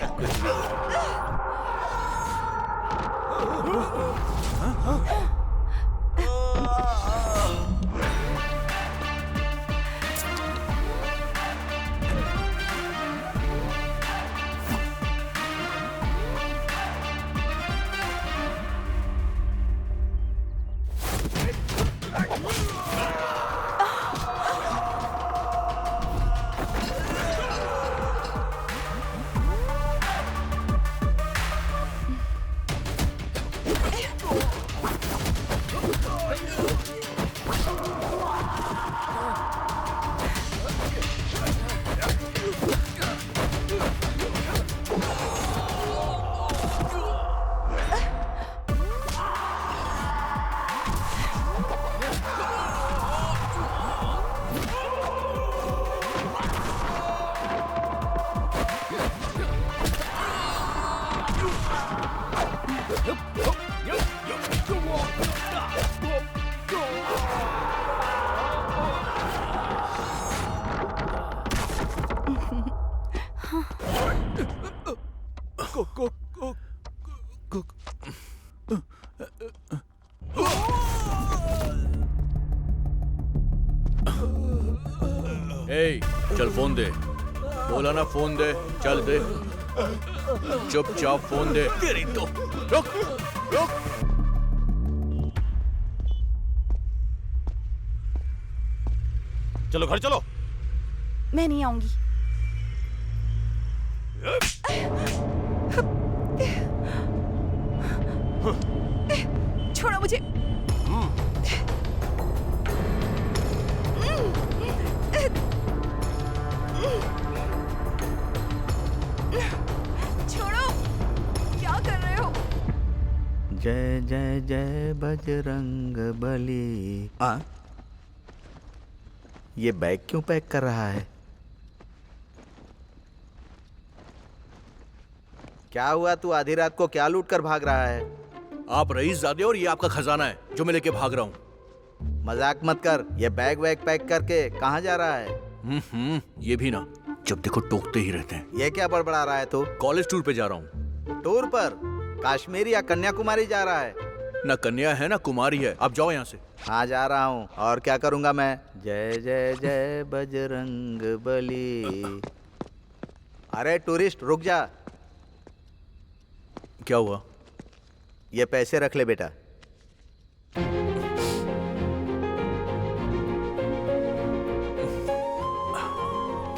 चल फोन दे। बोला ना फोन दे। चल दे। चुपचाप फोन दे। तेरी तो रुक रुक। चलो घर चलो। मैं नहीं आऊंगी। छोड़ो मुझे। छोड़ो, क्या कर रहे हो? जय जय जय बजरंग बली। ये बैग क्यों पैक कर रहा है? क्या हुआ, तू आधी रात को क्या लूट कर भाग रहा है? आप रईसजादे और ये आपका खजाना है जो मैं लेके भाग रहा हूँ। मजाक मत कर। ये बैग वैग पैक करके कहाँ जा रहा है? ये भी ना, जब देखो टोकते ही रहते हैं। ये क्या बड़बड़ा रहा है तू? कॉलेज टूर पे जा रहा हूँ। टूर पर? कश्मीर या कन्याकुमारी जा रहा है? ना कन्या है ना कुमारी है। आप जाओ यहाँ से। हाँ जा रहा हूँ। और क्या करूँगा मैं? जय जय जय बजरंग बली। अरे टूरिस्ट रुक जा। क्या हुआ? ये पैसे रख ले बेटा।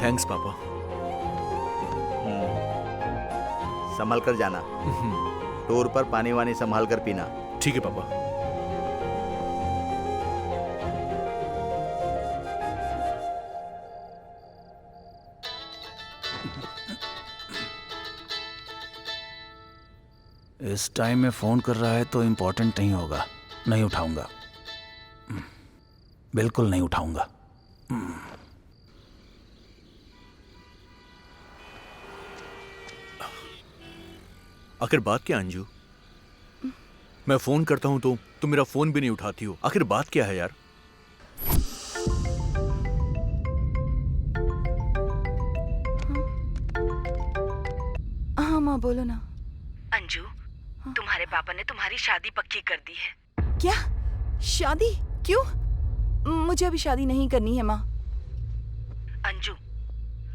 थैंक्स पापा। संभल कर जाना, टूर पर पानी वानी संभाल कर पीना। ठीक है पापा। इस टाइम में फोन कर रहा है तो इम्पोर्टेंट नहीं होगा। नहीं उठाऊंगा, बिल्कुल नहीं उठाऊंगा। आखिर बात क्या अंजू? मैं फोन करता हूं तो तुम मेरा फोन भी नहीं उठाती हो। आखिर बात क्या है यार? हाँ माँ बोलो ना। अंजू, तुम्हारे पापा ने तुम्हारी शादी पक्की कर दी है। क्या? शादी? क्यों? मुझे अभी शादी नहीं करनी है माँ। अंजू,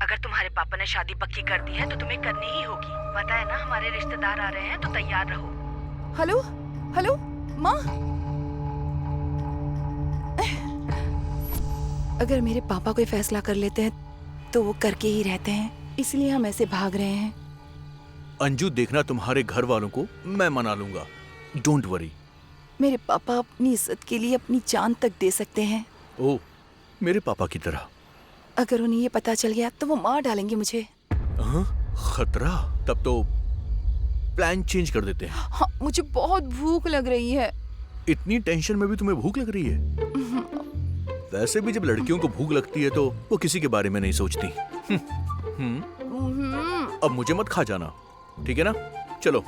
अगर तुम्हारे पापा ने शादी पक्की कर दी है तो तुम्हें करनी ही होगी। पता है ना, हमारे रिश्तेदार आ रहे हैं, तो तैयार रहो। हेलो हेलो माँ, अगर मेरे पापा कोई फैसला कर लेते हैं तो वो करके ही रहते हैं, इसलिए हम ऐसे भाग रहे हैं। अंजू देखना, तुम्हारे घर वालों को मैं मना लूंगा। Don't worry. मेरे पापा अपनी इज्जत के लिए अपनी जान तक दे सकते हैं। ओ, मेरे पापा की तरह। अगर उन्हें ये पता चल गया तो वो मार डालेंगे मुझे। हाँ, खतरा? तब तो प्लान चेंज कर देते हैं। हाँ, मुझे बहुत भूख लग रही है। इतनी टेंशन में भी तुम्हें भूख लग रही है? वैसे भी जब लड़कियों को भूख लगती है तो वो किसी के बारे में नहीं सोचती। अब मुझे मत खा जाना, ठीक है ना? चलो।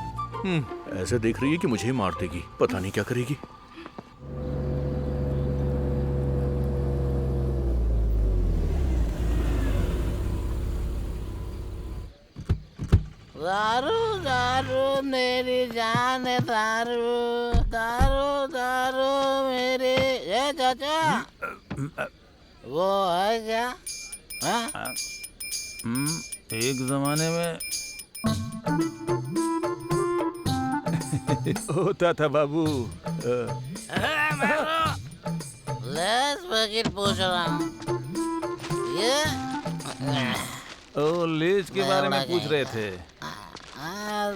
ऐसे देख रही है कि मुझे ही मार देगी, पता नहीं क्या करेगी। दारू दारू मेरी जान है, दारू दारू दारू मेरी। ये चाचा, वो है क्या? एक जमाने में होता था बाबू। लेस पैकेट पूछ रहा हूँ। ये ओ, लेज के बारे में पूछ रहे थे।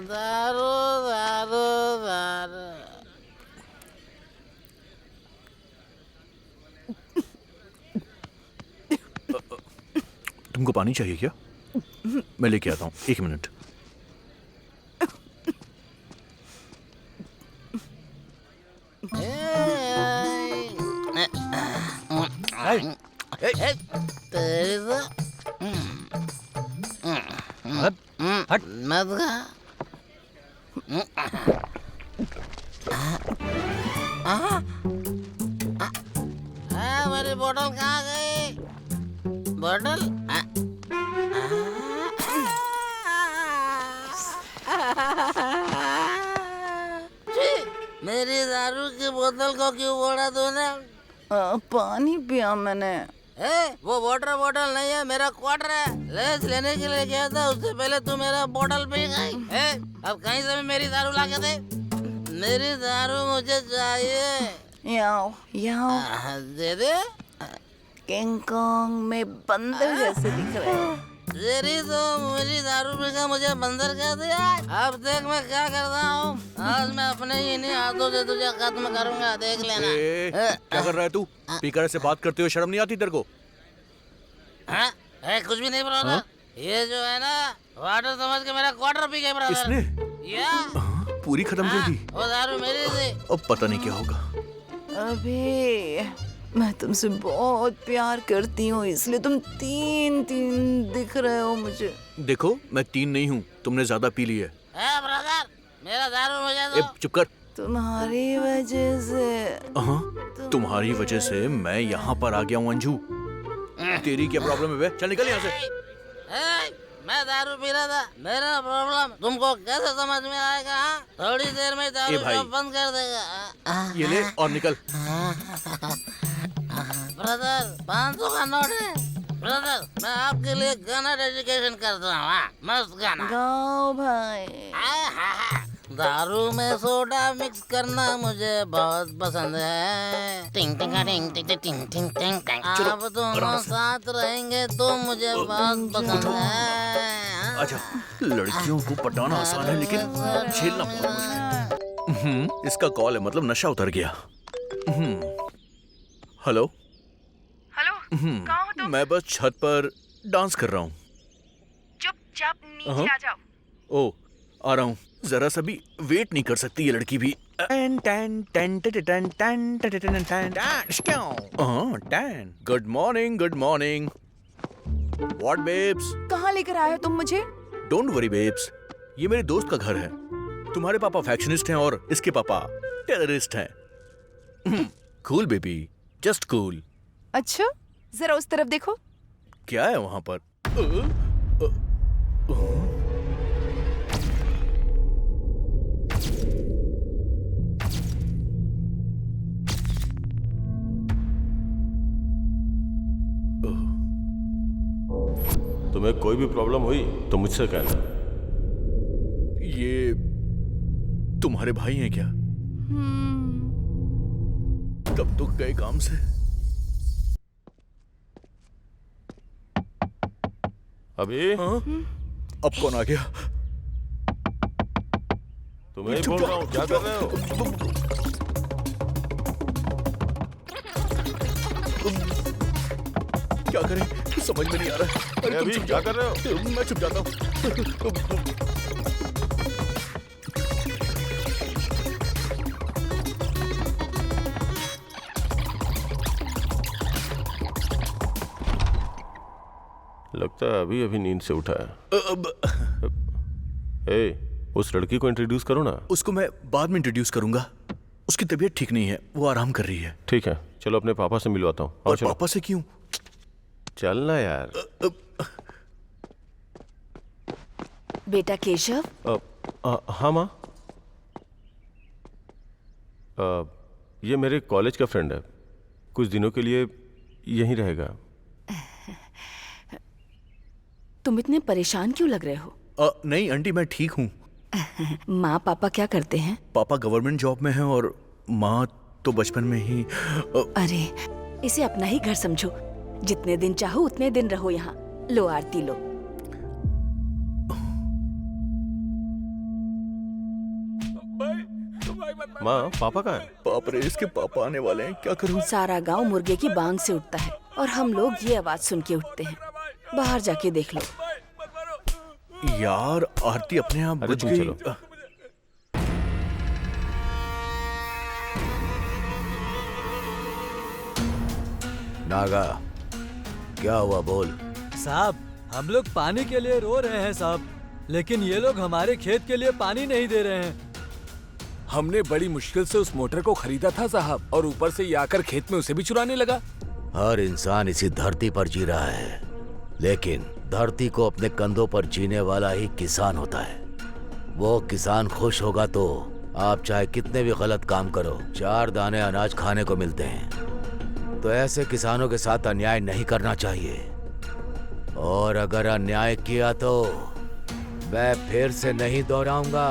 दारू दारू दारू। तुमको पानी चाहिए क्या? मैं लेके आता हूँ, 1 मिनट। हट मत खा। मेरी बोतल कहाँ गई? बोतल? मेरी दारू की बोतल को क्यों फोड़ा तूने? पानी पिया मैंने। वो बोतल नहीं है, मेरा क्वार्टर है। लेस लेने के लिए गया था, उससे पहले तू मेरा बोतल पी गई। अब कहीं से भी मेरी दारू ला के दे। मेरी दारू मुझे चाहिए। याओ याओ। दे दे। किंग कॉन्ग में बंदर जैसे दिख रहे हो। तेरी तो मेरी दारू पीकर मुझे बंदर कह दिया। अब देख मैं क्या करता हूँ। आज मैं अपने ही इन्हीं हाथों से तुझे खत्म करूंगा, देख लेना। क्या कर रहा है तू? स्पीकर से बात करते हो शर्म नहीं आती तेरे को? कुछ भी नहीं ब्रदर। ये जो है ना, वाटर समझ के मेरा क्वार्टर पी गए ब्रदर। इसने? पूरी खत्म कर दी। वो दारू मेरी थी। अब पता नहीं क्या होगा। अबे, मैं तुमसे बहुत प्यार करती हूँ, इसलिए तुम 3 दिख रहे हो मुझे। देखो, मैं 3 नहीं हूँ, तुमने ज्यादा पी ली है। ब्रदर, मेरा दारू मुझे दो। चुप कर। तुम्हारी वजह से। तुम्हारी वजह से मैं यहाँ पर आ गया हूँ अंजू। तेरी क्या प्रॉब्लम है बे? चल निकल यहाँ से। मैं दारू पी रहा था, मेरा प्रॉब्लम तुमको कैसे समझ में आएगा? थोड़ी देर में दारू शॉप बंद कर देगा। ये ले और निकल। ब्रदर, 500 का नोट है। ब्रदर, मैं आपके लिए गाना डेडिकेशन करता हूँ। मस्त गाना गाओ भाई। दारू में सोडा मिक्स करना मुझे बहुत पसंद है। टिंग टिंग टिंग टिंग टिंग टिंग टिंग टिंग। आप दोनों साथ रहेंगे तो मुझे बहुत पसंद है। अच्छा, लड़कियों को पटाना आसान है लेकिन झेलना बहुत मुश्किल है। इसका कॉल है, मतलब नशा उतर गया। हेलो हेलो, कहाँ हो तुम? मैं बस छत पर डांस कर रहा हूँ। चुपचाप नीचे आ जाओ। ओ, आ रहा हूँ। जरा सा भी वेट नहीं कर सकती ये लड़की भी। Good morning, good morning. What babes? कहाँ लेकर आए हो तुम मुझे? डोंट वरी बेब्स, ये मेरे दोस्त का घर है। तुम्हारे पापा फैक्शनिस्ट हैं और इसके पापा टेररिस्ट हैं। Cool baby, just cool. अच्छा, जरा उस तरफ देखो। क्या है वहां पर? तुम्हें कोई भी प्रॉब्लम हुई तो मुझसे कहना। ये तुम्हारे भाई हैं क्या? कब तो गए काम से। अभी अब कौन आ गया? तुम्हें ही बोल रहा हूँ, क्या कर रहे हो? क्या करें समझ में नहीं आ रहा है। अरे अभी क्या कर रहे हो? मैं चुप जाता हूँ। लगता है अभी अभी नींद से उठा है। उस लड़की को इंट्रोड्यूस करो ना। उसको मैं बाद में इंट्रोड्यूस करूंगा। उसकी तबीयत ठीक नहीं है, वो आराम कर रही है। ठीक है, चलो अपने पापा से मिलवाता हूँ। और पापा से क्यों? चलना यार। बेटा केशव। हाँ माँ। ये मेरे कॉलेज का फ्रेंड है, कुछ दिनों के लिए यहीं रहेगा। तुम इतने परेशान क्यों लग रहे हो? नहीं आंटी, मैं ठीक हूँ। माँ पापा क्या करते हैं? पापा गवर्नमेंट जॉब में हैं और माँ तो बचपन में ही। अरे, इसे अपना ही घर समझो। जितने दिन चाहो उतने दिन रहो यहाँ। लो आरती लो। माँ, पापा कहाँ हैं? बाप रे, इसके पापा आने वाले हैं, क्या करूँ? सारा गांव मुर्गे की बांग से उठता है और हम लोग ये आवाज सुन के उठते हैं। बाहर जाके देख लो। यार आरती अपने आप बुझ तुम गई। चलो। नागा, क्या हुआ बोल। साहब, हम लोग पानी के लिए रो रहे हैं साहब, लेकिन ये लोग हमारे खेत के लिए पानी नहीं दे रहे हैं। हमने बड़ी मुश्किल से उस मोटर को खरीदा था साहब, और ऊपर से ये आकर खेत में उसे भी चुराने लगा। हर इंसान इसी धरती पर जी रहा है, लेकिन धरती को अपने कंधों पर जीने वाला ही किसान होता है। वो किसान खुश होगा तो आप चाहे कितने भी गलत काम करो, 4 दाने अनाज खाने को मिलते हैं। तो ऐसे किसानों के साथ अन्याय नहीं करना चाहिए, और अगर अन्याय किया तो मैं फिर से नहीं दोहराऊंगा,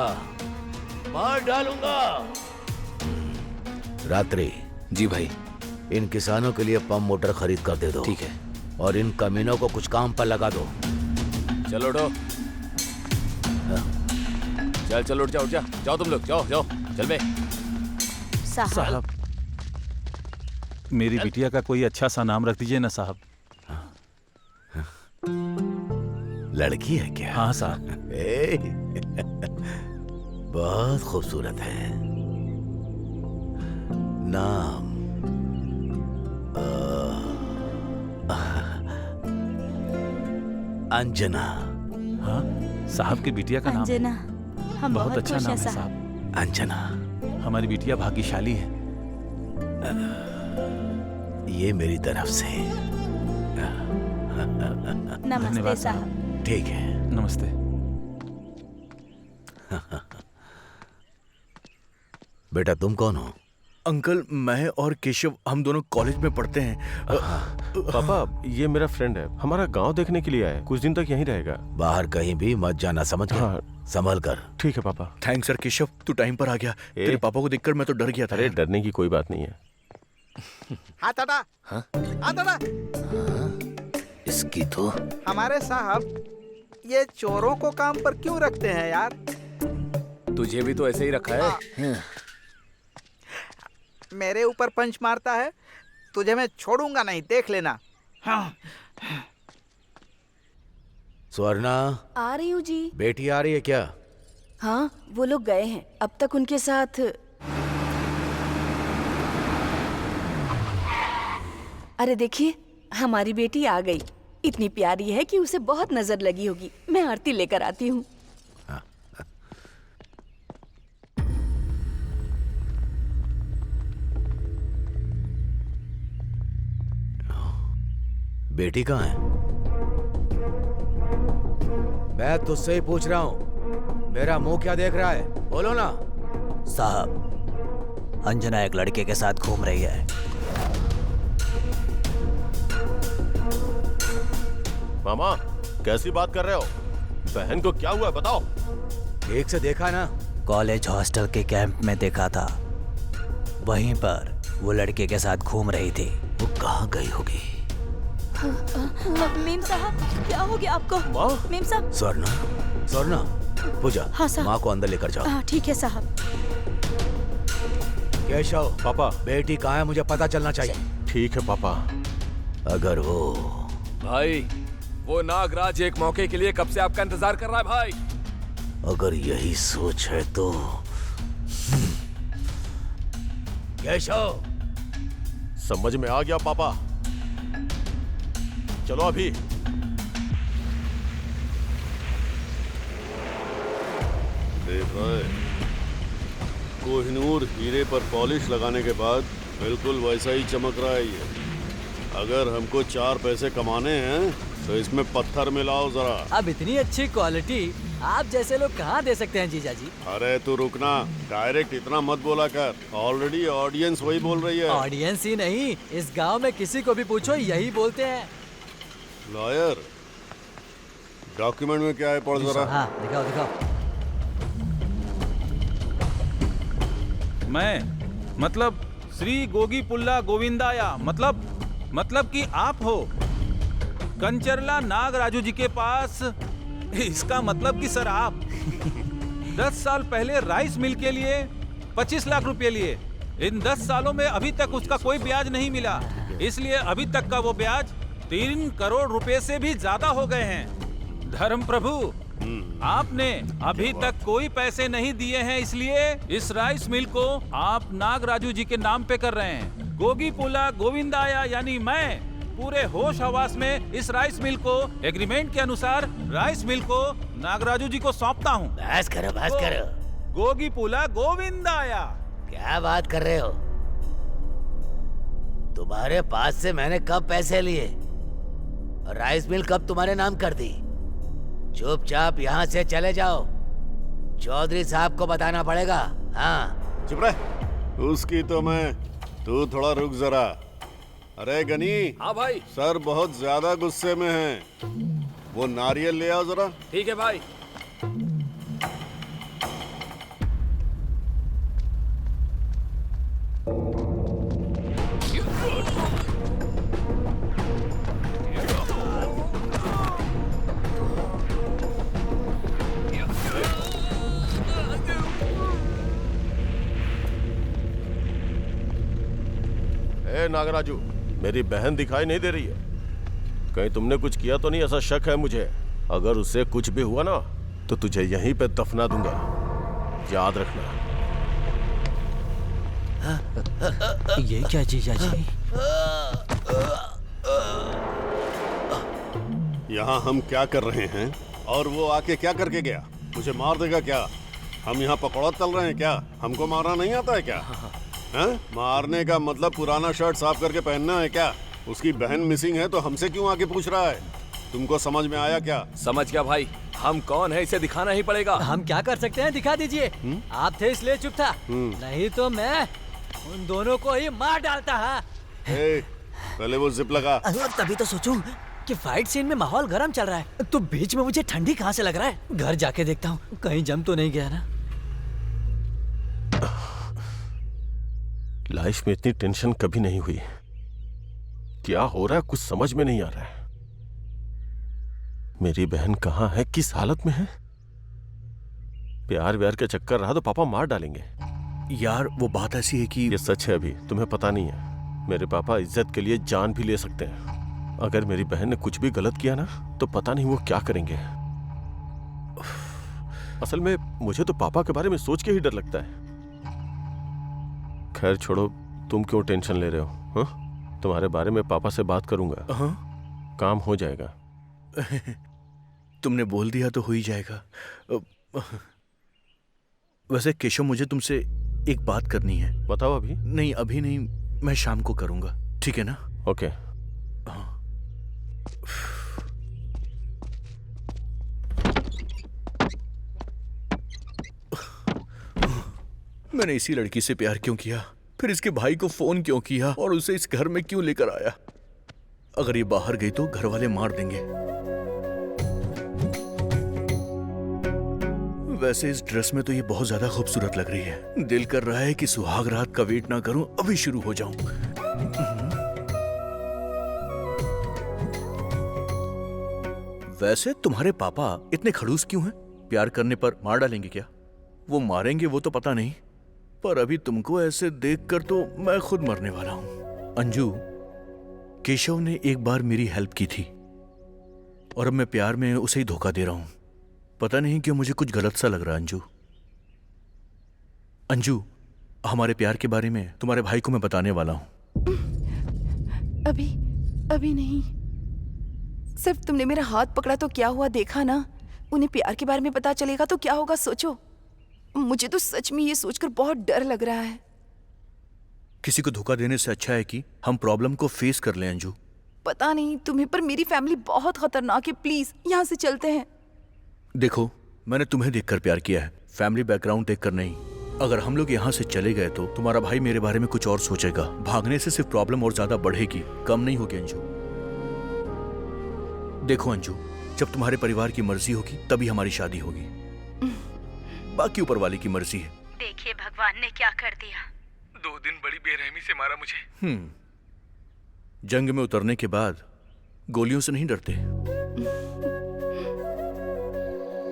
मार डालूंगा। रात्रि। जी भाई। इन किसानों के लिए पंप मोटर खरीद कर दे दो। ठीक है। और इन कमीनों को कुछ काम पर लगा दो। चलो उठो। चल चल, उठ जाओ, जाओ तुम लोग, जाओ जाओ, चल बे। साहब, मेरी बिटिया का कोई अच्छा सा नाम रख दीजिए ना साहब। लड़की है क्या? हाँ साहब। बहुत खूबसूरत है। नाम अंजना। हाँ साहब की बिटिया का नाम है। अंजना, हम बहुत अच्छा खुश नाम हैं है साहब। अंजना, हमारी बिटिया भाग्यशाली है। ये मेरी तरफ से। नमस्ते साहब। ठीक है, नमस्ते। बेटा तुम कौन हो? अंकल, मैं और केशव हम दोनों कॉलेज में पढ़ते हैं। पापा, ये मेरा फ्रेंड है, हमारा गांव देखने के लिए आया है, कुछ दिन तक यहीं रहेगा। बाहर कहीं भी मत जाना, समझ गए? हाँ संभल कर। ठीक है पापा। थैंक्स सर केशव, तू टाइम पर आ गया। तेरे पापा को देखकर मैं तो डर गया था। अरे डरने की कोई बात नहीं है। हाथ हटा। हाँ? हाथ हटा। इसकी तो हमारे साहब ये चोरों को काम पर क्यों रखते हैं यार? तुझे भी तो ऐसे ही रखा है। मेरे ऊपर पंच मारता है, तुझे मैं छोड़ूंगा नहीं, देख लेना। हाँ। स्वर्णा, आ रही हूँ जी। बेटी आ रही है क्या? हाँ, वो लोग गए हैं। अब तक उनके साथ। अरे देखिए, हमारी बेटी आ गई। इतनी प्यारी है कि उसे बहुत नजर लगी होगी। मैं आरती लेकर आती हूँ। बेटी कहाँ है? मैं तुझसे ही पूछ रहा हूँ, मेरा मुंह क्या देख रहा है? बोलो ना। साहब, अंजना एक लड़के के साथ घूम रही है। मामा, कैसी बात कर रहे हो? बहन को क्या हुआ बताओ। ठीक से देखा ना? कॉलेज हॉस्टल के कैंप में देखा था। वहीं पर वो लड़के के साथ घूम रही थी। वो कहाँ गई होगी? मेम साहब, क्या हो गया आपको? मेम साहब। स्वर्णा, पूजा, हाँ साहब। माँ को अंदर लेकर जाओ। हाँ ठीक है साहब। केशव, पापा, बेटी कहाँ है मुझे पता चलना चाहिए। ठीक है पापा। अगर वो भाई, वो नागराज एक मौके के लिए कब से आपका इंतजार कर रहा है भाई। अगर यही सोच है तो केशव। समझ में आ गया पापा। चलो अभी। देख रहा है, कोहिनूर हीरे पर पॉलिश लगाने के बाद बिल्कुल वैसा ही चमक रहा है ये। अगर हमको 4 पैसे कमाने हैं तो इसमें पत्थर मिलाओ जरा। अब इतनी अच्छी क्वालिटी आप जैसे लोग कहाँ दे सकते हैं जीजा जी? अरे तू रुकना, डायरेक्ट इतना मत बोला कर। ऑलरेडी ऑडियंस वही बोल रही है। ऑडियंस ही नहीं, इस गांव में किसी को भी पूछो यही बोलते हैं। लॉयर, डॉक्यूमेंट में क्या है पढ़ जरा। हाँ दिखाओ दिखाओ। मैं मतलब श्री गोगी पुल्ला गोविंदाया, मतलब कि आप हो कंचरला नागराजू जी के पास। इसका मतलब कि सर आप 10 साल पहले राइस मिल के लिए 25 लाख रुपए लिए। इन 10 सालों में अभी तक उसका कोई ब्याज नहीं मिला, इसलिए अभी तक का वो ब्याज 3 करोड़ रुपए से भी ज्यादा हो गए हैं। धर्म प्रभु, आपने अभी तक कोई पैसे नहीं दिए हैं, इसलिए इस राइस मिल को आप नागराजू जी के नाम पे कर रहे हैं। गोगी पुला गोविंदाया यानी मैं पूरे होश हवास में इस राइस मिल को एग्रीमेंट के अनुसार राइस मिल को नागराजू जी को सौंपता हूँ। बस करो। गोगी पुला गोविंदाया। क्या बात कर रहे हो? तुम्हारे पास से मैंने कब पैसे लिए? राइस मिल कब तुम्हारे नाम कर दी? चुपचाप यहाँ से चले जाओ, चौधरी साहब को बताना पड़ेगा। हाँ चुप रह। उसकी तो मैं, तू थोड़ा रुक जरा। अरे गनी। हाँ भाई। सर बहुत ज्यादा गुस्से में हैं। वो नारियल ले आओ जरा। ठीक है भाई। नागराजू, मेरी बहन दिखाई नहीं दे रही है। कहीं तुमने कुछ किया तो नहीं? ऐसा शक है मुझे। अगर उससे कुछ भी हुआ ना तो तुझे यहीं पे दफना दूंगा, याद रखना। ये क्या जीजा जी? यहाँ हम क्या कर रहे हैं और वो आके क्या करके गया? मुझे मार देगा क्या? हम यहाँ पकौड़ा तल रहे हैं क्या? हमको मारना नहीं आता है क्या? हैं? मारने का मतलब पुराना शर्ट साफ करके पहनना है क्या? उसकी बहन मिसिंग है तो हमसे क्यों आके पूछ रहा है? तुमको समझ में आया क्या? समझ गया भाई, हम कौन है इसे दिखाना ही पड़ेगा। हम क्या कर सकते हैं, दिखा दीजिए। आप थे इसलिए चुप था, नहीं तो मैं उन दोनों को ही मार डालता। हाँ पहले वो जिप लगा। तभी तो सोचूं। कि फाइट सीन में माहौल गर्म चल रहा है, तो बीच में मुझे ठंडी कहाँ से लग रहा है? घर जाके देखता हूँ कहीं जम तो नहीं गया ना। लाइफ में इतनी टेंशन कभी नहीं हुई। क्या हो रहा है कुछ समझ में नहीं आ रहा है। मेरी बहन कहाँ है, किस हालत में है? प्यार व्यार का चक्कर रहा तो पापा मार डालेंगे। यार वो बात ऐसी है कि ये सच है, अभी तुम्हें पता नहीं है। मेरे पापा इज्जत के लिए जान भी ले सकते हैं। अगर मेरी बहन ने कुछ भी गलत किया ना तो पता नहीं वो क्या करेंगे। असल में मुझे तो पापा के बारे में सोच के ही डर लगता है। खैर छोड़ो, तुम क्यों टेंशन ले रहे हो? हाँ, तुम्हारे बारे में पापा से बात करूंगा। काम हो जाएगा। तुमने बोल दिया तो हो ही जाएगा। वैसे केशव, मुझे तुमसे एक बात करनी है। बताओ। अभी नहीं, अभी नहीं, मैं शाम को करूंगा, ठीक है ना? ओके। मैंने इसी लड़की से प्यार क्यों किया, फिर इसके भाई को फोन क्यों किया और उसे इस घर में क्यों लेकर आया? अगर ये बाहर गई तो घर वाले मार देंगे। वैसे इस ड्रेस में तो ये बहुत ज्यादा खूबसूरत लग रही है। दिल कर रहा है कि सुहाग रात का वेट ना करूं, अभी शुरू हो जाऊं। वैसे तुम्हारे पापा इतने खड़ूस क्यों हैं? प्यार करने पर मार डालेंगे क्या? वो मारेंगे वो तो पता नहीं, पर अभी तुमको ऐसे देखकर तो मैं खुद मरने वाला हूं। अंजू, केशव ने एक बार मेरी हेल्प की थी और अब मैं प्यार में उसे ही धोखा दे रहा हूं। पता नहीं क्यों मुझे कुछ गलत सा लग रहा है। अंजू, अंजू, हमारे प्यार के बारे में तुम्हारे भाई को मैं बताने वाला हूं। अभी नहीं। सिर्फ तुमने मेरा हाथ पकड़ा तो क्या हुआ, देखा ना? उन्हें प्यार के बारे में पता चलेगा तो क्या होगा, सोचो। मुझे तो सच में ये सोचकर बहुत डर लग रहा है। किसी को धोखा देने से अच्छा है कि हम प्रॉब्लम को फेस कर लें। अंजू, पता नहीं तुम्हें, पर मेरी फैमिली बहुत खतरनाक है। प्लीज यहाँ से चलते हैं। देखो, मैंने तुम्हें देखकर प्यार किया है, फैमिली बैकग्राउंड देखकर नहीं। अगर हम लोग यहाँ से चले गए तो तुम्हारा भाई मेरे बारे में कुछ और सोचेगा। भागने से सिर्फ प्रॉब्लम और ज्यादा बढ़ेगी, कम नहीं होगी। अंजू देखो अंजू, जब तुम्हारे परिवार की मर्जी होगी तभी हमारी शादी होगी, बाकी ऊपर वाले की मर्जी है। देखिए भगवान ने क्या कर दिया। 2 दिन बड़ी बेरहमी से मारा मुझे। जंग में उतरने के बाद गोलियों से नहीं डरते।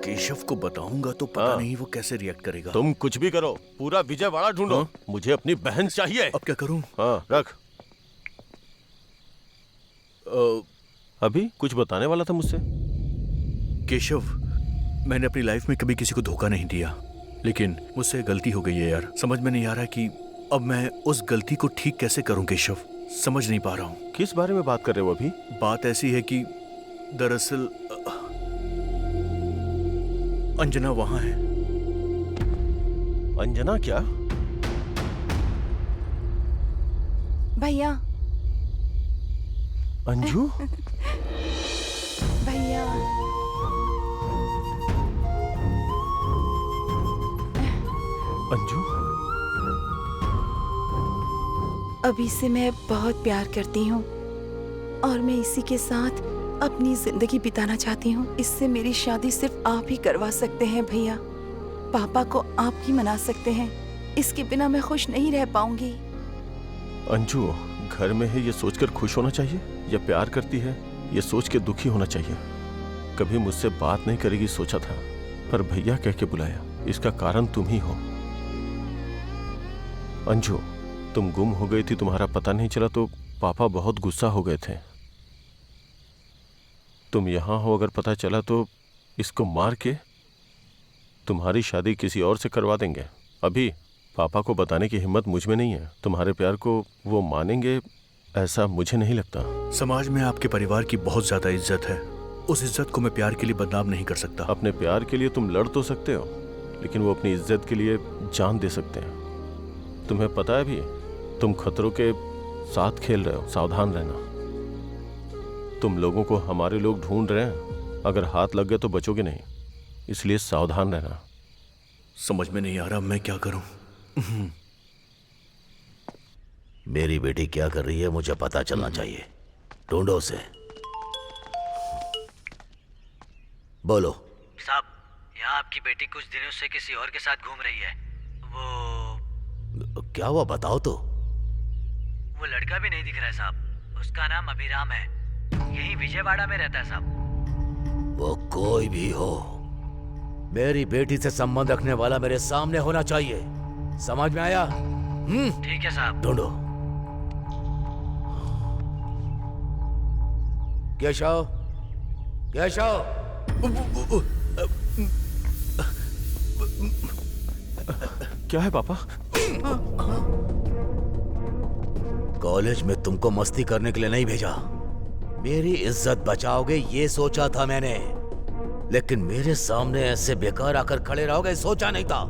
केशव को बताऊंगा तो पता नहीं वो कैसे रिएक्ट करेगा। तुम कुछ भी करो, पूरा विजयवाड़ा ढूंढो। मुझे अपनी बहन चाहिए। अब क्या करूं? हाँ, रख। अभी कुछ बताने वाला था मुझसे। केशव, मैंने अपनी लाइफ में कभी किसी को धोखा नहीं दिया, लेकिन मुझसे गलती हो गई है यार। समझ में नहीं आ रहा कि अब मैं उस गलती को ठीक कैसे करूं। केशव, समझ नहीं पा रहा हूं। किस बारे में बात कर रहे हो अभी? बात ऐसी है कि दरअसल अंजना वहां है। अंजना? क्या? भैया। अंजू? भैया। अंजू? अभी से मैं बहुत प्यार करती हूँ और मैं इसी के साथ अपनी जिंदगी बिताना चाहती हूँ। इससे मेरी शादी सिर्फ आप ही करवा सकते हैं भैया। पापा को आप ही मना सकते हैं। इसके बिना मैं खुश नहीं रह पाऊंगी। अंजू, घर में है ये सोचकर खुश होना चाहिए या प्यार करती है ये सोच के दुखी होना चाहिए? कभी मुझसे बात नहीं करेगी सोचा था, पर भैया कह के बुलाया। इसका कारण तुम ही हो। अंजू, तुम गुम हो गई थी, तुम्हारा पता नहीं चला तो पापा बहुत गुस्सा हो गए थे। तुम यहाँ हो, अगर पता चला तो इसको मार के तुम्हारी शादी किसी और से करवा देंगे। अभी पापा को बताने की हिम्मत मुझ में नहीं है। तुम्हारे प्यार को वो मानेंगे ऐसा मुझे नहीं लगता। समाज में आपके परिवार की बहुत ज्यादा इज्जत है। उस इज्जत को मैं प्यार के लिए बदनाम नहीं कर सकता। अपने प्यार के लिए तुम लड़ तो सकते हो, लेकिन वो अपनी इज्जत के लिए जान दे सकते हैं। तुम्हें पता है भी, तुम खतरों के साथ खेल रहे हो। सावधान रहना। तुम लोगों को हमारे लोग ढूंढ रहे हैं, अगर हाथ लग गए तो बचोगे नहीं, इसलिए सावधान रहना। समझ में नहीं आ रहा मैं क्या करूं। मेरी बेटी क्या कर रही है मुझे पता चलना चाहिए। ढूंढो उसे। बोलो। साहब, यहाँ आपकी बेटी कुछ दिनों से किसी और के साथ घूम रही है। वो क्या हुआ बताओ तो। वो लड़का भी नहीं दिख रहा है साहब। उसका नाम अभिराम है, यहीं विजयवाड़ा में रहता है साहब। वो कोई भी हो, मेरी बेटी से संबंध रखने वाला मेरे सामने होना चाहिए। समझ में आया? ठीक है साहब। ढूंढो। केशव, केशव। क्या है पापा? कॉलेज में तुमको मस्ती करने के लिए नहीं भेजा। मेरी इज्जत बचाओगे ये सोचा था मैंने, लेकिन मेरे सामने ऐसे बेकार आकर खड़े रहोगे सोचा नहीं था।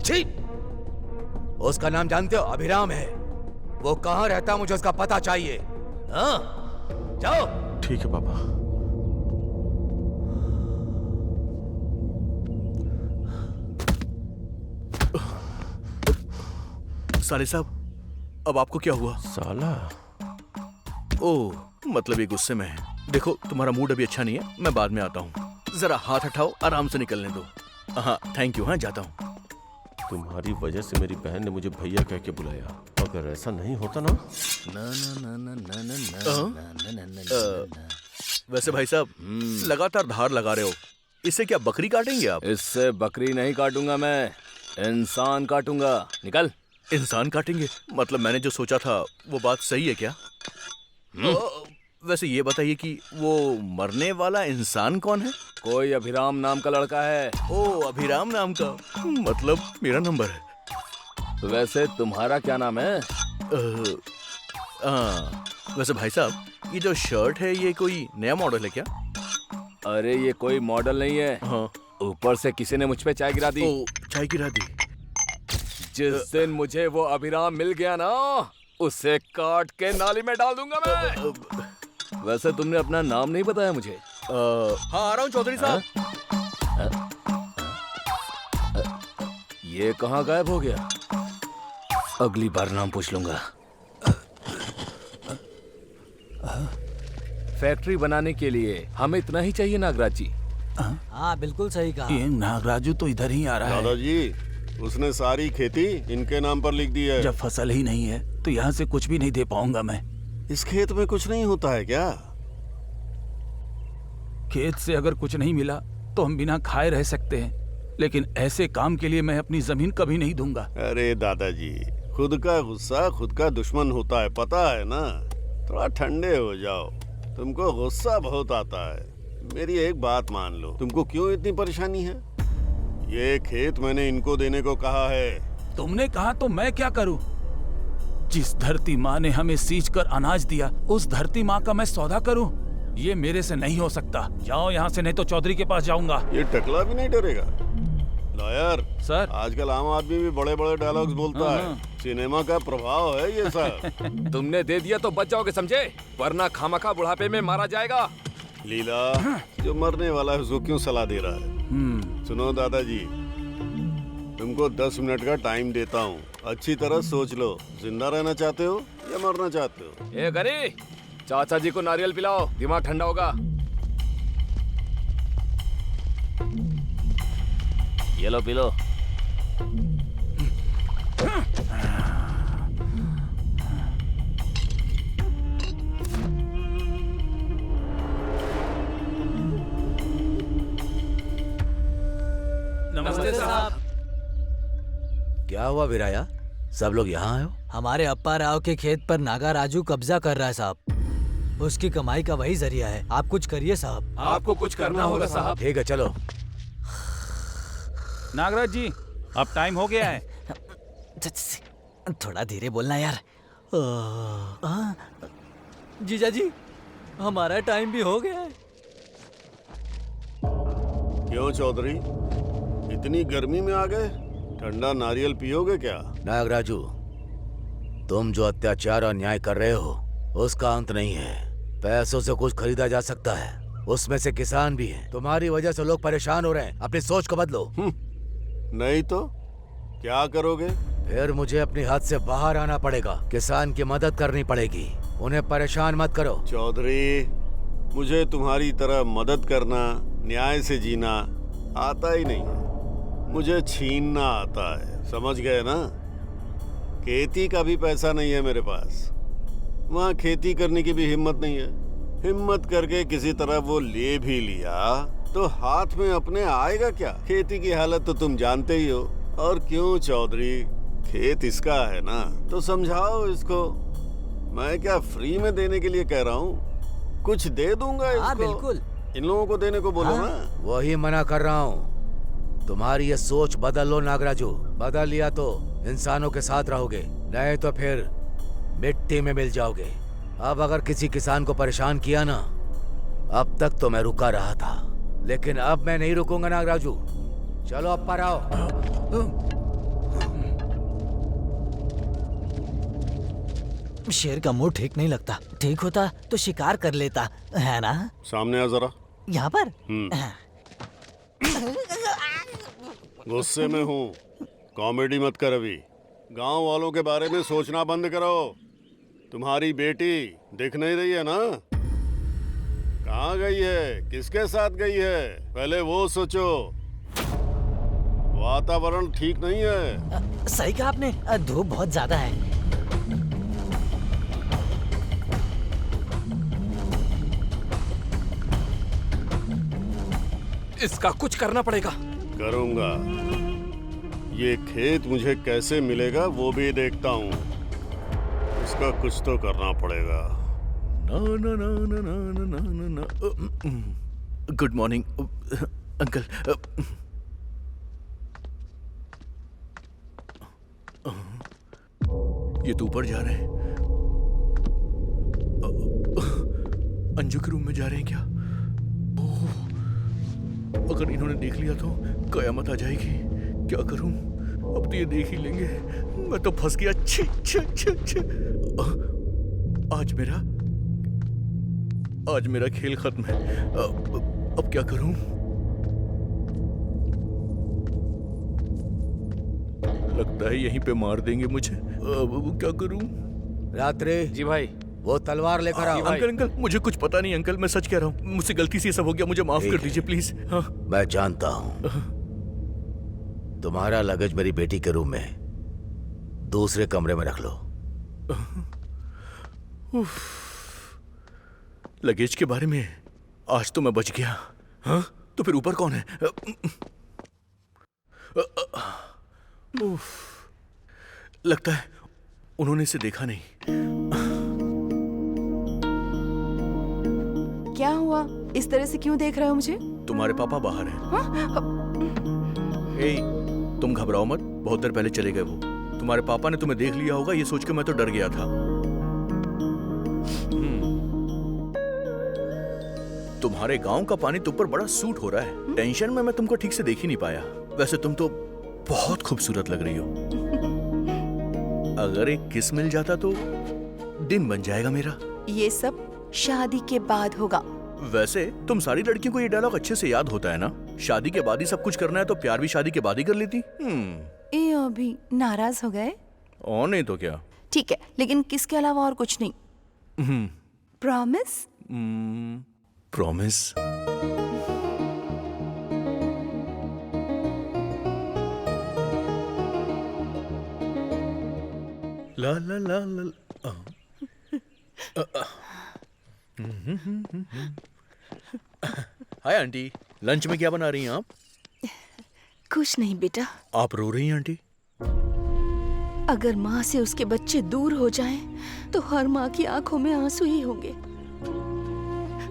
छी! उसका नाम जानते हो? अभिराम है। वो कहाँ रहता मुझे उसका पता चाहिए। हाँ, जाओ। ठीक है पापा। साले साहब, अब आपको क्या हुआ? साला? ओह, मतलब ये गुस्से में है। देखो, तुम्हारा मूड अभी अच्छा नहीं है, मैं बाद में आता हूँ। जरा हाथ हटाओ, आराम से निकलने दो। हाँ, थैंक यू। हाँ, जाता हूँ। तुम्हारी वजह से मेरी बहन ने मुझे भैया कह के बुलाया। अगर ऐसा नहीं होता ना। वैसे भाई साहब, लगातार धार लगा रहे हो, इससे क्या बकरी काटेंगे आप? इससे बकरी नहीं काटूंगा मैं, इंसान काटूंगा। निकल। इंसान काटेंगे? मतलब मैंने जो सोचा था वो बात सही है क्या? वैसे ये बताइए कि वो मरने वाला इंसान कौन है? कोई अभिराम नाम का लड़का है। ओह, अभिराम नाम का? मतलब मेरा नंबर है। वैसे तुम्हारा क्या नाम है? वैसे भाई साहब, ये जो शर्ट है ये कोई नया मॉडल है क्या? अरे ये कोई मॉडल नहीं है। हाँ। ऊपर से किसी ने मुझ पे चाय गिरा दी। ओह, चाय गिरा दी? जिस दिन मुझे वो अभिराम मिल गया ना, उसे काट के नाली में डाल दूंगा मैं। वैसे तुमने अपना नाम नहीं बताया मुझे। हाँ, आ रहा हूँ चौधरी साहब। ये कहाँ गायब हो गया? अगली बार नाम पूछ लूंगा। फैक्ट्री बनाने के लिए हमें इतना ही चाहिए नागराज जी। हाँ, बिल्कुल सही कहा। ये नागराजू तो इधर ही आ रहा है। दादाजी, उसने सारी खेती इनके नाम पर लिख दी है। जब फसल ही नहीं है तो यहाँ से कुछ भी नहीं दे पाऊंगा मैं। इस खेत में कुछ नहीं होता है क्या? खेत से अगर कुछ नहीं मिला तो हम बिना खाए रह सकते हैं, लेकिन ऐसे काम के लिए मैं अपनी जमीन कभी नहीं दूंगा। अरे दादाजी, खुद का गुस्सा खुद का दुश्मन होता है, पता है ना? थोड़ा ठंडे हो जाओ। तुमको गुस्सा बहुत आता है। मेरी एक बात मान लो, तुमको क्यों इतनी परेशानी है? ये खेत मैंने इनको देने को कहा है। तुमने कहा तो मैं क्या करूं? जिस धरती माँ ने हमें सींच कर अनाज दिया, उस धरती माँ का मैं सौदा करूं? ये मेरे से नहीं हो सकता। जाओ यहाँ से, नहीं तो चौधरी के पास जाऊंगा। ये टकला भी नहीं डरेगा? लॉयर सर, आजकल आम आदमी भी बड़े बड़े डायलॉग्स बोलता है। सिनेमा का प्रभाव है ये सब। तुमने दे दिया तो बच जाओगे, समझे? वरना खामखा बुढ़ापे में मारा जाएगा। लीला, जो मरने वाला है उसको क्यों सलाह दे रहा है? सुनो दादाजी, तुमको 10 मिनट का टाइम देता हूँ। अच्छी तरह सोच लो, जिंदा रहना चाहते हो या मरना चाहते हो? ए गरी, चाचा जी को नारियल पिलाओ, दिमाग ठंडा होगा। ये लो, पी लो। नमस्ते साहब। क्या हुआ विराया? सब लोग यहाँ आए हो? हमारे अप्पा राव के खेत पर नागा राजू कब्जा कर रहा है साहब। उसकी कमाई का वही जरिया है। आप कुछ करिए साहब। आपको कुछ करना होगा साहब। ठीक है, चलो। नागराज जी, अब टाइम हो गया है। थोड़ा धीरे बोलना यार। जीजा जी, हमारा टाइम भी हो गया है। क्यों चौधरी, इतनी गर्मी में आ गए? ठंडा नारियल पियोगे क्या? नागराजू, तुम जो अत्याचार और अन्याय कर रहे हो उसका अंत नहीं है। पैसों से कुछ खरीदा जा सकता है, उसमें से किसान भी हैं। तुम्हारी वजह से लोग परेशान हो रहे हैं। अपनी सोच को बदलो। नहीं तो क्या करोगे? फिर मुझे अपनी हद से बाहर आना पड़ेगा। किसान की मदद करनी पड़ेगी। उन्हें परेशान मत करो। चौधरी, मुझे तुम्हारी तरह मदद करना न्याय से जीना आता ही नहीं है, मुझे छीनना आता है, समझ गए ना? खेती का भी पैसा नहीं है मेरे पास, वहाँ खेती करने की भी हिम्मत नहीं है। हिम्मत करके किसी तरह वो ले भी लिया तो हाथ में अपने आएगा क्या? खेती की हालत तो तुम जानते ही हो। और क्यों चौधरी, खेत इसका है ना, तो समझाओ इसको। मैं क्या फ्री में देने के लिए कह रहा हूँ, कुछ दे दूंगा इसको। हाँ बिल्कुल, इन लोगों को देने को बोलो ना। वही मना कर रहा हूँ। तुम्हारी ये सोच बदल लो नागराजू। बदल लिया तो इंसानों के साथ रहोगे, नहीं तो फिर मिट्टी में मिल जाओगे। अब अगर किसी किसान को परेशान किया ना, अब तक तो मैं रुका रहा था, लेकिन अब मैं नहीं रुकूंगा नागराजू। चलो अब पर आओ। शेर का मुंह ठीक नहीं लगता, ठीक होता तो शिकार कर लेता है ना। सामने आ जरा। यहाँ पर गुस्से में हूँ, कॉमेडी मत कर अभी। गांव वालों के बारे में सोचना बंद करो। तुम्हारी बेटी दिख नहीं रही है ना? कहाँ गई है, किसके साथ गई है, पहले वो सोचो। वातावरण ठीक नहीं है। सही कहा आपने, धूप बहुत ज्यादा है। इसका कुछ करना पड़ेगा। करूंगा। ये खेत मुझे कैसे मिलेगा वो भी देखता हूँ। इसका कुछ तो करना पड़ेगा। ना ना ना ना ना ना ना ना। Good morning uncle. ये तो ऊपर जा रहे हैं। अंजू के रूम में जा रहे हैं क्या? अगर इन्होंने देख लिया तो कयामत आ जाएगी। क्या करूं? अब तो ये देख ही लेंगे। मैं तो फंस गया। छी छी छी छी। आज मेरा खेल खत्म है। अब क्या करूं? लगता है यहीं पे मार देंगे मुझे। अब क्या करूं? रात्रि जी भाई। वो तलवार लेकर आओ। अंकल अंकल मुझे कुछ पता नहीं अंकल, मैं सच कह रहा हूँ। मुझसे गलती से ये सब हो गया, मुझे माफ कर दीजिए प्लीज। हाँ। मैं जानता हूँ। तुम्हारा लगेज मेरी बेटी के रूम में दूसरे कमरे में रख लो। लगेज के बारे में आज तो मैं बच गया। हाँ तो फिर ऊपर कौन है? लगता है उन्होंने इसे देखा नहीं। क्या हुआ? इस तरह से क्यों देख रहे हो मुझे? तुम्हारे पापा बाहर हैं। ए, तुम घबराओ मत, बहुत देर पहले चले गए वो। तुम्हारे पापा ने तुम्हें देख लिया होगा, ये सोच के मैं तो डर गया था। तुम्हारे गांव का पानी तुम पर बड़ा सूट हो रहा है। टेंशन में मैं तुमको ठीक से देख ही नहीं पाया। वैसे तुम तो बहुत खूबसूरत लग रही हो। अगर एक किस मिल जाता तो दिन बन जाएगा मेरा। ये सब शादी के बाद होगा। वैसे तुम सारी लड़कियों को ये डायलॉग अच्छे से याद होता है ना? शादी के बाद ही सब कुछ करना है तो प्यार भी शादी के बाद ही कर लेती। ये अभी नाराज हो गए? और नहीं तो क्या। ठीक है, लेकिन किसके अलावा और कुछ नहीं। प्रॉमिस? प्रॉमिस। ला ला ला ला। हाय आंटी, लंच में क्या बना रही हैं आप? कुछ नहीं बेटा। आप रो रही हैं आंटी? अगर माँ से उसके बच्चे दूर हो जाएं, तो हर माँ की आंखों में आंसू ही होंगे।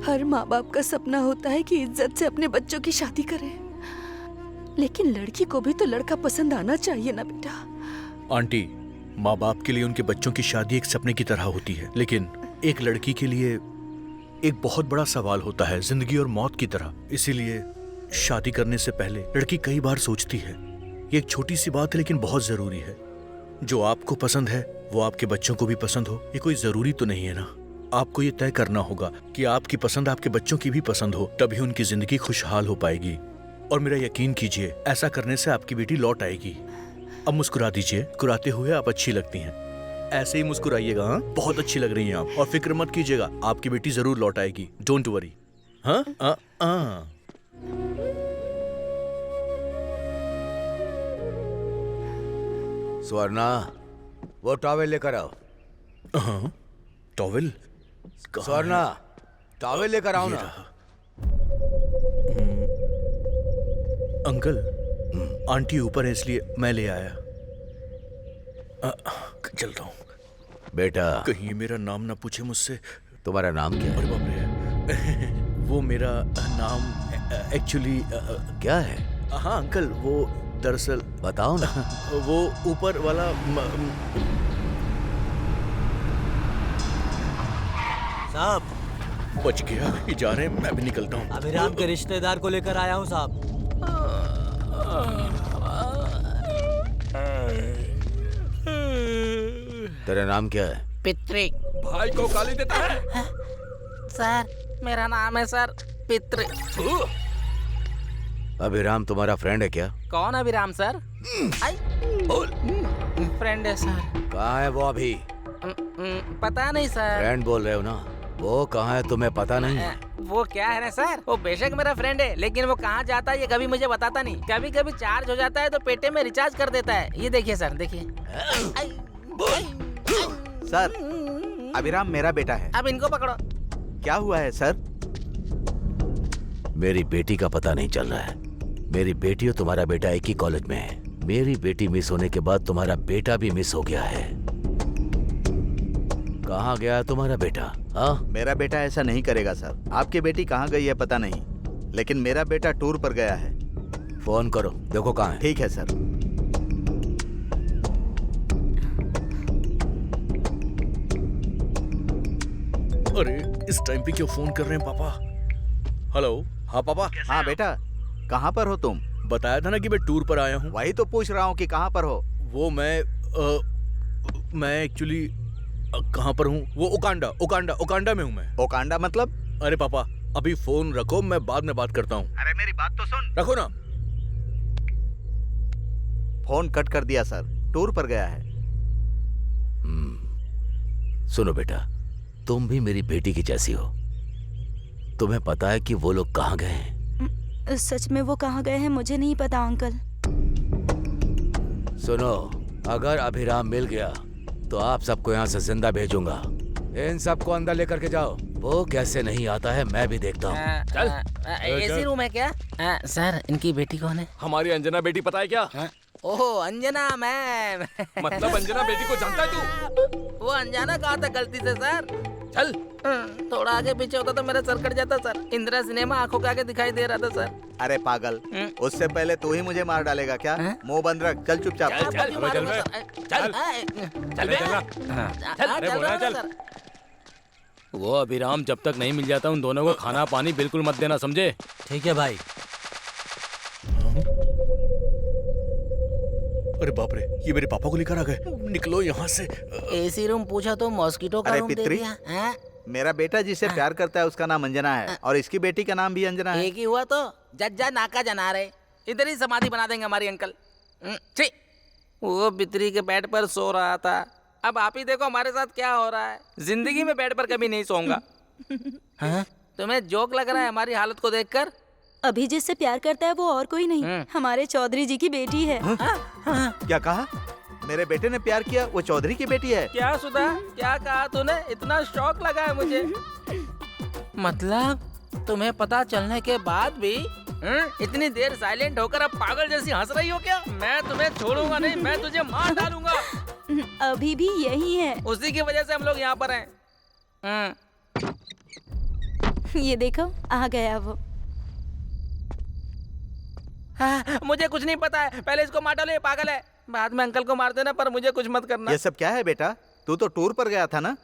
हर माँ बाप का सपना होता है कि इज्जत से अपने बच्चों की शादी करें, लेकिन लड़की को भी तो लड़का पसंद आना चाहिए ना बेटा। आंटी, माँ बाप के लिए उनके बच्चों की शादी एक सपने की तरह होती है, लेकिन एक लड़की के लिए एक बहुत बड़ा सवाल होता है, जिंदगी और मौत की तरह। इसीलिए शादी करने से पहले लड़की कई बार सोचती है। ये एक छोटी सी बात है लेकिन बहुत जरूरी है। जो आपको पसंद है वो आपके बच्चों को भी पसंद हो, ये कोई जरूरी तो नहीं है ना। आपको ये तय करना होगा कि आपकी पसंद आपके बच्चों की भी पसंद हो, तभी उनकी जिंदगी खुशहाल हो पाएगी। और मेरा यकीन कीजिए, ऐसा करने से आपकी बेटी लौट आएगी। अब मुस्कुरा दीजिए, मुस्कुराते हुए आप अच्छी लगती हैं। ऐसे ही मुस्कुराइएगा। हाँ, बहुत अच्छी लग रही हैं आप। और फिक्र मत कीजिएगा, आपकी बेटी जरूर लौट आएगी। Don't worry. हाँ स्वर्णा, वो टॉवेल लेकर आओ। हाँ, टॉवेल? स्वर्णा, टॉवेल लेकर आओ ना। अंकल, आंटी ऊपर है इसलिए मैं ले आया। चलता हूँ। बेटा, कहीं ये मेरा नाम ना पूछे मुझसे। तुम्हारा नाम क्या है? अरे बाप रे, वो मेरा नाम एक्चुअली क्या है? हाँ अंकल, वो दरअसल बताओ ना। वो ऊपर वाला साहब बच गया। ये जा रहे हैं, मैं भी निकलता हूँ। अभिराम के रिश्तेदार को लेकर आया हूँ साहब। तेरा नाम क्या है? पित्री। भाई को गाली देता है? सर, मेरा नाम है सर पित्री। अभिराम तुम्हारा फ्रेंड है क्या? कौन अभिराम सर? फ्रेंड है सर। कहाँ है वो अभी? पता नहीं सर। फ्रेंड बोल रहे हो ना, वो कहाँ है तुम्हें पता नहीं? वो क्या है ना सर, वो बेशक मेरा फ्रेंड है, लेकिन वो कहाँ जाता है ये कभी मुझे बताता नहीं। कभी कभी चार्ज हो जाता है तो पेटे में रिचार्ज कर देता है। ये देखिए सर, देखिए। सर, अभिराम मेरा बेटा है। अब इनको पकड़ो। क्या हुआ है सर? मेरी बेटी का पता नहीं चल रहा है। मेरी बेटी और तुम्हारा बेटा एक ही कॉलेज में है। मेरी बेटी मिस होने के बाद तुम्हारा बेटा भी मिस हो गया है। कहाँ गया है तुम्हारा बेटा? हाँ? मेरा बेटा ऐसा नहीं करेगा सर। आपकी बेटी कहाँ गई है पता नहीं, लेकिन मेरा बेटा टूर पर गया है। फोन करो, देखो कहाँ है। ठीक है सर। अरे इस टाइम पे क्यों फोन कर रहे हैं पापा? हेलो। हाँ पापा। हाँ बेटा, कहाँ पर हो तुम? बताया था ना कि मैं टूर पर आया हूँ। वही तो पूछ रहा हूँ कि कहाँ पर हो। वो मैं एक्चुअली कहाँ पर हूँ? वो ओकांडा में हूँ मैं। ओकांडा मतलब? अरे पापा अभी फोन रखो, मैं बाद में बात करता हूँ। अरे मेरी बात तो सुन। रखो ना। फोन कट कर दिया सर, टूर पर गया है। सुनो बेटा, तुम भी मेरी बेटी की जैसी हो। तुम्हें पता है कि वो लोग कहाँ गए हैं? सच में वो कहाँ गए हैं मुझे नहीं पता अंकल। सुनो, अगर अभिराम मिल गया तो आप सबको यहाँ से जिंदा भेजूंगा। इन सबको अंदर लेकर के जाओ। वो कैसे नहीं आता है मैं भी देखता हूँ। चल। एसी रूम है क्या? सर, इनकी बेटी कौन है? हमारी अंजना बेटी पता है क्या? ओह अंजना मैम। मतलब अंजना बेटी को जानता है तू? वो अनजाना कहा था गलती से सर। चल। थोड़ा आगे पीछे होता तो मेरा सर कट जाता सर। इंदिरा सिनेमा आंखों के आगे दिखाई दे रहा था सर। अरे पागल, उससे पहले तू ही मुझे मार डालेगा क्या? मुंह बंद रख, चल चुपचाप। चल। वो अभिराम जब तक नहीं मिल जाता उन दोनों को खाना पानी बिल्कुल मत देना, समझे? ठीक है भाई। अरे बाप रे, ये मेरे पापा को लेकर आ गए। निकलो यहाँ से। एसी रूम पूछा तो मॉस्किटो का अरे रूम दे पितरी, दिया। मेरा बेटा जिसे प्यार करता है उसका नाम अंजना है और इसकी बेटी का नाम भी अंजना है। एक ही हुआ तो जज्जा नाका जना रहे। इधर ही समाधि बना देंगे हमारी अंकल। छी, वो बितरी के बेड पर सो रहा था। अब आप ही देखो हमारे साथ क्या हो रहा है। जिंदगी में बेड पर कभी नहीं सोऊंगा। तुम्हें जोक लग रहा है हमारी हालत को देखकर? अभी जिससे प्यार करता है वो और कोई नहीं, हमारे चौधरी जी की बेटी है। क्या कहा? मेरे बेटे ने प्यार किया, वो चौधरी की बेटी है? क्या सुधा, क्या कहा तूने? इतना शौक लगा है मुझे। मतलब तुम्हें पता चलने के बाद भी इतनी देर साइलेंट होकर अब पागल जैसी हंस रही हो क्या? मैं तुम्हें छोड़ूंगा नहीं, मैं तुझे मार डालूंगा। अभी भी यही है। उसी की वजह से हम लोग यहाँ पर हैं। ये देखो आ गया वो। मुझे कुछ नहीं पता है, पहले इसको मार डालो, ये पागल है। बाद में अंकल को मार देना, पर मुझे कुछ मत करना। ये सब क्या है बेटा? तू तो टूर पर गया था ना,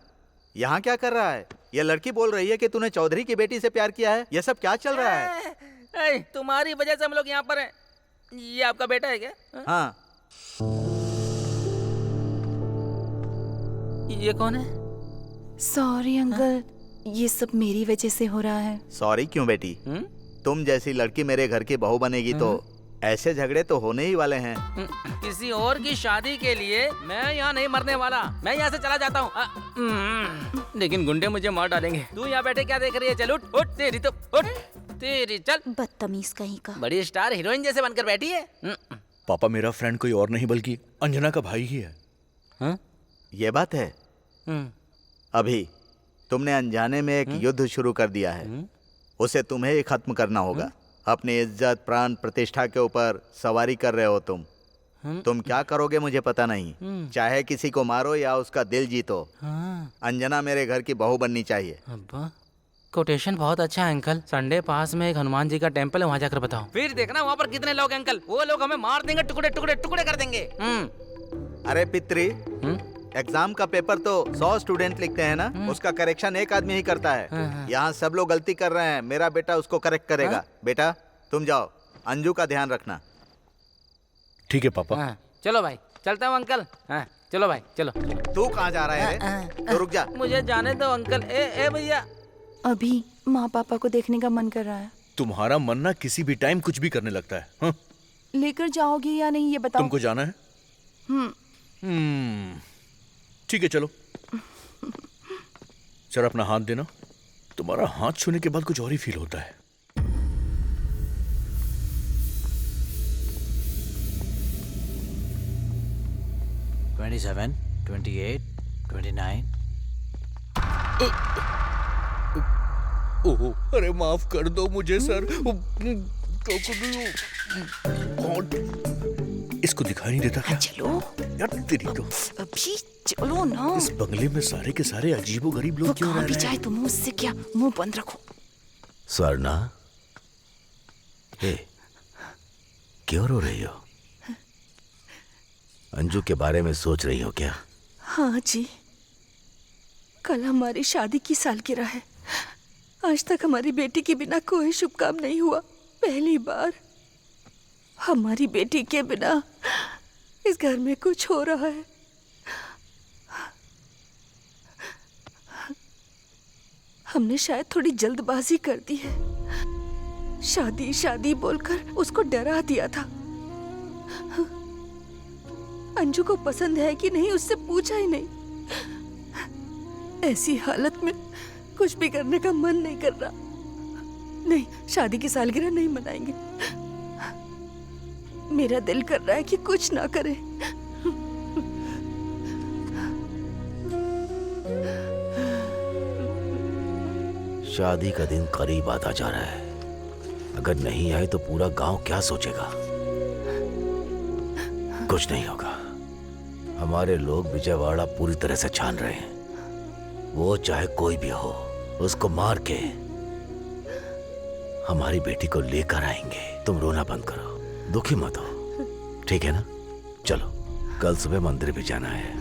यहाँ क्या कर रहा है? ये लड़की बोल रही है कि तूने चौधरी की बेटी से प्यार किया है। ये सब क्या चल रहा है? तुम्हारी वजह से हम लोग यहाँ पर हैं। ये आपका बेटा है क्या? हाँ। ये कौन है? सॉरी अंकल, ये सब मेरी वजह से हो रहा है। सॉरी क्यों बेटी? तुम जैसी लड़की मेरे घर की बहू बनेगी तो ऐसे झगड़े तो होने ही वाले हैं। किसी और की शादी के लिए मैं यहाँ नहीं मरने वाला। मैं यहाँ से चला जाता हूँ। लेकिन गुंडे मुझे मार डालेंगे। तू यहाँ बैठे क्या देख रही है? चल उठ, उठ तेरी तो उठ। तेरी चल बदतमीज कहीं का। बड़ी स्टार हीरोइन जैसे बनकर बैठी है। पापा मेरा फ्रेंड कोई और नहीं बल्कि अंजना का भाई ही है। हाँ? ये बात है। अभी तुमने अनजाने में एक युद्ध शुरू कर दिया है, उसे तुम्हें ही खत्म करना होगा। अपनी इज्जत, प्राण, प्रतिष्ठा के ऊपर सवारी कर रहे हो तुम। तुम क्या करोगे मुझे पता नहीं। चाहे किसी को मारो या उसका दिल जीतो, अंजना मेरे घर की बहू बननी चाहिए। अब्बा कोटेशन बहुत अच्छा है अंकल। संडे पास में एक हनुमान जी का टेम्पल है, वहाँ जाकर बताओ। फिर देखना वहाँ पर कितने लोग हैं अंकल, वो लोग हमें मार देंगे, टुकड़े टुकड़े टुकड़े कर देंगे। अरे पित्री, एग्जाम का पेपर तो 100 स्टूडेंट लिखते हैं ना, उसका करेक्शन एक आदमी ही करता है। यहाँ सब लोग गलती कर रहे हैं, मेरा बेटा उसको करेक्ट करेगा। बेटा तुम जाओ, अंजू का ध्यान रखना। ठीक है पापा। चलो भाई, चलता हूँ अंकल। चलो भाई, चलो। तू कहाँ जा रहा है रे? तो रुक जा। मुझे जाने दो अंकल। ए भैया, अभी माँ पापा को देखने का मन कर रहा है। तुम्हारा मन ना किसी भी टाइम कुछ भी करने लगता है। हाँ? लेकर जाओगी या नहीं ये बताओ। तुमको जाना है? ठीक है चलो। जरा अपना हाथ देना। तुम्हारा हाथ छूने के बाद कुछ और ही फील होता है। $27, $28, $29। ओह, अरे माफ कर दो मुझे सर। इसको दिखाई नहीं देता क्या? चलो यार तेरी तो। अभी चलो ना। इस बंगले में सारे के सारे अजीबो गरीब लोग क्यों रह रहे हैं? चाहे तुम मुझसे क्या, मुंह बंद रखो। स्वर्णा, क्यों रो रही हो? अंजू के बारे में सोच रही हो क्या? हाँ जी, कल हमारी शादी की सालगिरह है। आज तक हमारी बेटी के बिना कोई शुभ काम नहीं हुआ। पहली बार हमारी बेटी के बिना इस घर में कुछ हो रहा है। हमने शायद थोड़ी जल्दबाजी कर दी है। शादी शादी बोलकर उसको डरा दिया था। अंजू को पसंद है कि नहीं उससे पूछा ही नहीं। ऐसी हालत में कुछ भी करने का मन नहीं कर रहा। नहीं, शादी की सालगिरह नहीं मनाएंगे। मेरा दिल कर रहा है कि कुछ ना करें। शादी का दिन करीब आता जा रहा है। अगर नहीं आए तो पूरा गांव क्या सोचेगा? कुछ नहीं होगा। हमारे लोग विजयवाड़ा पूरी तरह से छान रहे हैं। वो चाहे कोई भी हो, उसको मार के हमारी बेटी को लेकर आएंगे। तुम रोना बंद करो, दुखी मत हो, ठीक है ना? चलो, कल सुबह मंदिर भी जाना है।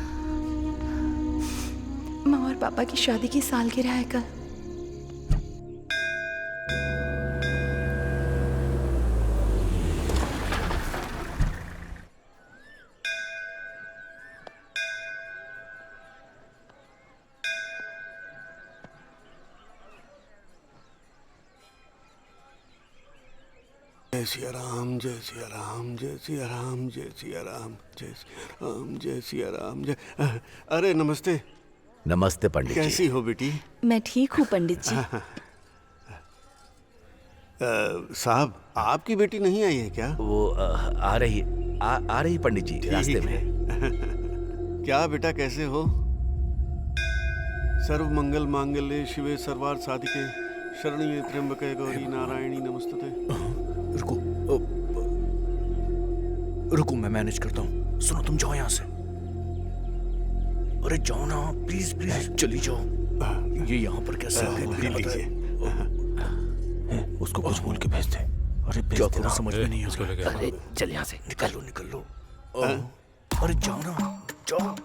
माँ और पापा की शादी की सालगिरह है कल। जय सिया राम, जय सिया राम, जय सिया राम, जय सिया राम, जय सिया राम, जय सिया राम, जय। अरे नमस्ते। नमस्ते पंडित जी। कैसी हो बेटी? मैं ठीक हूँ पंडित जी। साहब, आपकी बेटी नहीं आई है क्या? वो आ रही पंडित जी, रास्ते में। क्या बेटा, कैसे हो? सर्व मंगल मांगल्ये शिवे सर्वार्थ साधिके शरण्ये त्र्यंबके गौरी नारायणी नमस्तुते। रुको, मैं मैनेज करता हूँ। सुनो, तुम जाओ यहाँ से। अरे जाओ ना, प्लीज प्लीज, चली जाओ। ये यहाँ पर कैसे लीजिए। उसको कुछ बोल के भेज दे। अरे क्या करो समझ में नहीं आ रहा। अरे चल यहाँ से, निकल लो। अरे जाओ ना, जाओ।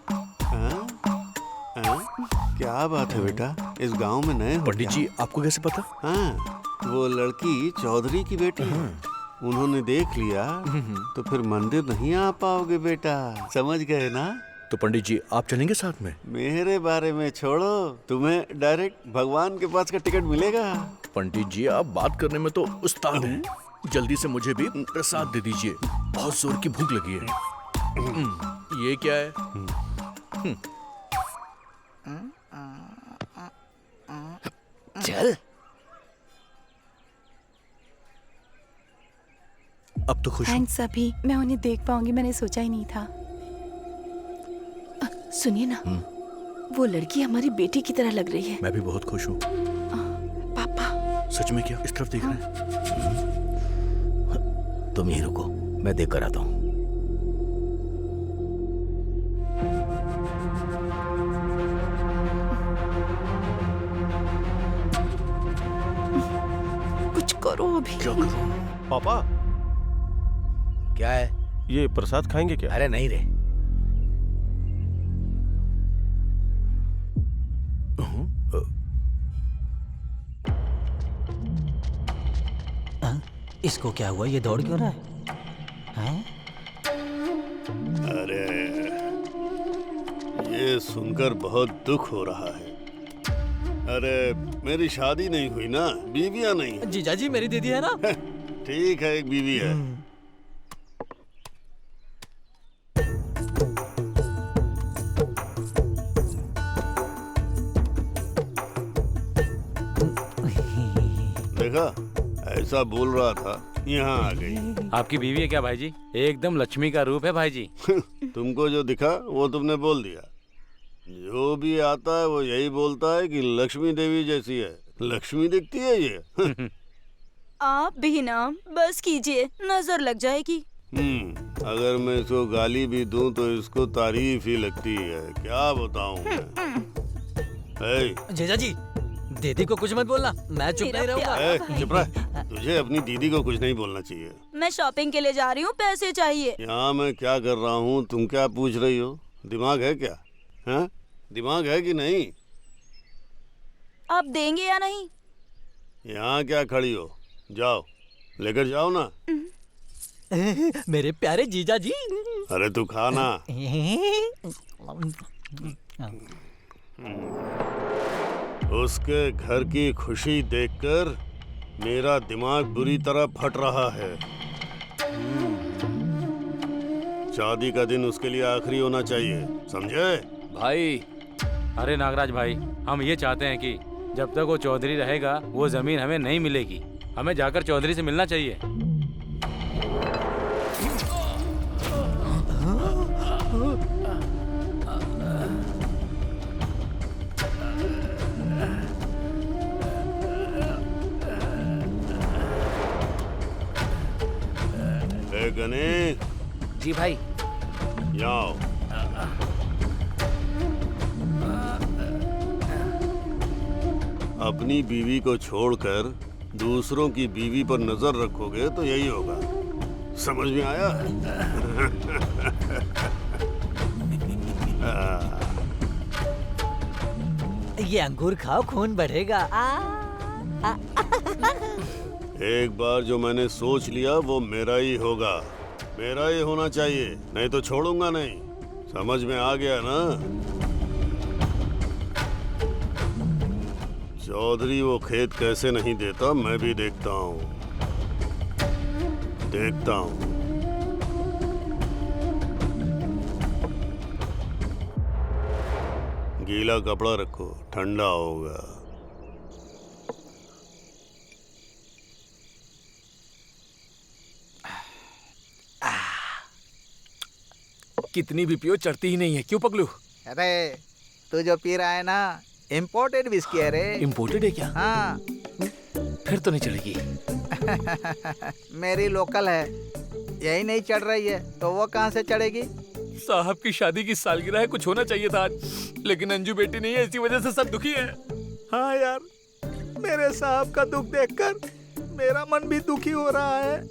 क्या बात है बेटा, इस गांव में नए हो? पंडित जी, आपको कैसे पता? हाँ, वो लड़की चौधरी की बेटी है। उन्होंने देख लिया तो फिर मंदिर नहीं आ पाओगे बेटा, समझ गए ना? तो पंडित जी, आप चलेंगे साथ में? मेरे बारे में छोड़ो, तुम्हें डायरेक्ट भगवान के पास का टिकट मिलेगा। पंडित जी, आप बात करने में तो उस्ताद हैं। जल्दी से मुझे भी प्रसाद दे दीजिए, बहुत जोर की भूख लगी है। ये क्या है? चल। अब तो खुश हूँ। थैंक्स अभी, मैं उन्हें देख पाऊंगी, मैंने सोचा ही नहीं था। सुनिए ना, वो लड़की हमारी बेटी की तरह लग रही है। मैं भी बहुत खुश हूँ। पापा सच में क्या? इस तरफ देख रहे हैं? तुम यहीं रुको, मैं देख कर आता हूँ। कुछ करो अभी। क्या करूं? पापा क्या है? ये प्रसाद खाएंगे क्या? अरे नहीं रे। इसको क्या हुआ? ये दौड़ क्यों रहा है? हाँ? अरे ये सुनकर बहुत दुख हो रहा है। अरे मेरी शादी नहीं हुई ना, बीवियां नहीं है। जीजा जी मेरी दीदी है ना? ठीक है, एक बीवी है। देखा, ऐसा बोल रहा था, यहाँ आ गई। आपकी बीवी है क्या भाई जी? एकदम लक्ष्मी का रूप है भाई जी। तुमको जो दिखा वो तुमने बोल दिया। जो भी आता है वो यही बोलता है कि लक्ष्मी देवी जैसी है। लक्ष्मी दिखती है ये। आप भी ना बस कीजिए, नजर लग जाएगी। अगर मैं इसको गाली भी दूं तो इसको तारीफ ही लगती है। क्या बताऊं मैं? जीजा जी, दीदी को कुछ मत बोलना, मैं चुप नहीं रहूंगा। चुप रह। तुझे अपनी दीदी को कुछ नहीं बोलना चाहिए। मैं शॉपिंग के लिए जा रही हूँ, पैसे चाहिए। यहाँ मैं क्या कर रहा हूँ, तुम क्या पूछ रही हो? दिमाग है क्या? हाँ, दिमाग है कि नहीं? आप देंगे या नहीं? यहाँ क्या खड़ी हो? जाओ, लेकर जाओ ना। मेरे प्यारे जीजा जी। अरे तू खा ना। उसके घर की खुशी देखकर मेरा दिमाग बुरी तरह फट रहा है। शादी का दिन उसके लिए आखिरी होना चाहिए, समझे? भाई, अरे नागराज भाई, हम ये चाहते हैं कि जब तक वो चौधरी रहेगा वो जमीन हमें नहीं मिलेगी। हमें जाकर चौधरी से मिलना चाहिए। गणेश जी भाई, जाओ। अपनी बीवी को छोड़कर दूसरों की बीवी पर नजर रखोगे तो यही होगा। समझ में आया? ये अंगूर खाओ, खून बढ़ेगा। एक बार जो मैंने सोच लिया वो मेरा ही होगा, मेरा ही होना चाहिए, नहीं तो छोड़ूंगा नहीं। समझ में आ गया ना? चौधरी वो खेत कैसे नहीं देता मैं भी देखता हूँ, देखता हूँ। गीला कपड़ा रखो, ठंडा होगा। कितनी भी पियो चढ़ती ही नहीं है, क्यों पगलू? अरे तू जो पी रहा है ना, इम्पोर्टेड विस्की है रे। इम्पोर्टेड है क्या? हाँ। फिर तो नहीं चढ़ेगी। मेरी लोकल है, यही नहीं चढ़ रही है तो वो कहाँ से चढ़ेगी? साहब की शादी की सालगिरह है, कुछ होना चाहिए था आज, लेकिन अंजू बेटी नहीं है, इसी वजह से सब दुखी है। हाँ यार, मेरे साहब का दुख देखकर मेरा मन भी दुखी हो रहा है।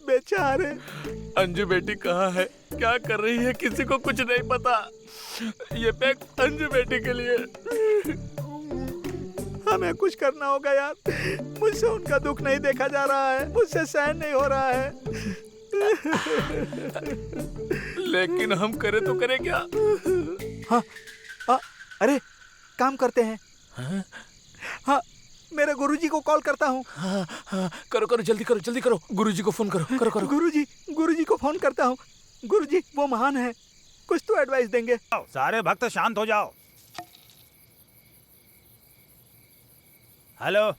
बेचारे। अंजू बेटी कहाँ है, क्या कर रही है, किसी को कुछ नहीं पता। ये पैक अंजू बेटी के लिए। हमें कुछ करना होगा यार, मुझसे उनका दुख नहीं देखा जा रहा है, मुझसे सहन नहीं हो रहा है। लेकिन हम करे तो करें क्या? हाँ, अरे काम करते हैं। हाँ, मेरे गुरुजी को कॉल करता हूँ। हाँ, करो करो, जल्दी करो, जल्दी करो, गुरुजी को फोन करो, करो करो। गुरुजी को फोन करता हूँ। गुरुजी वो महान है, कुछ तो एडवाइस देंगे। सारे भक्त शांत हो जाओ। हेलो,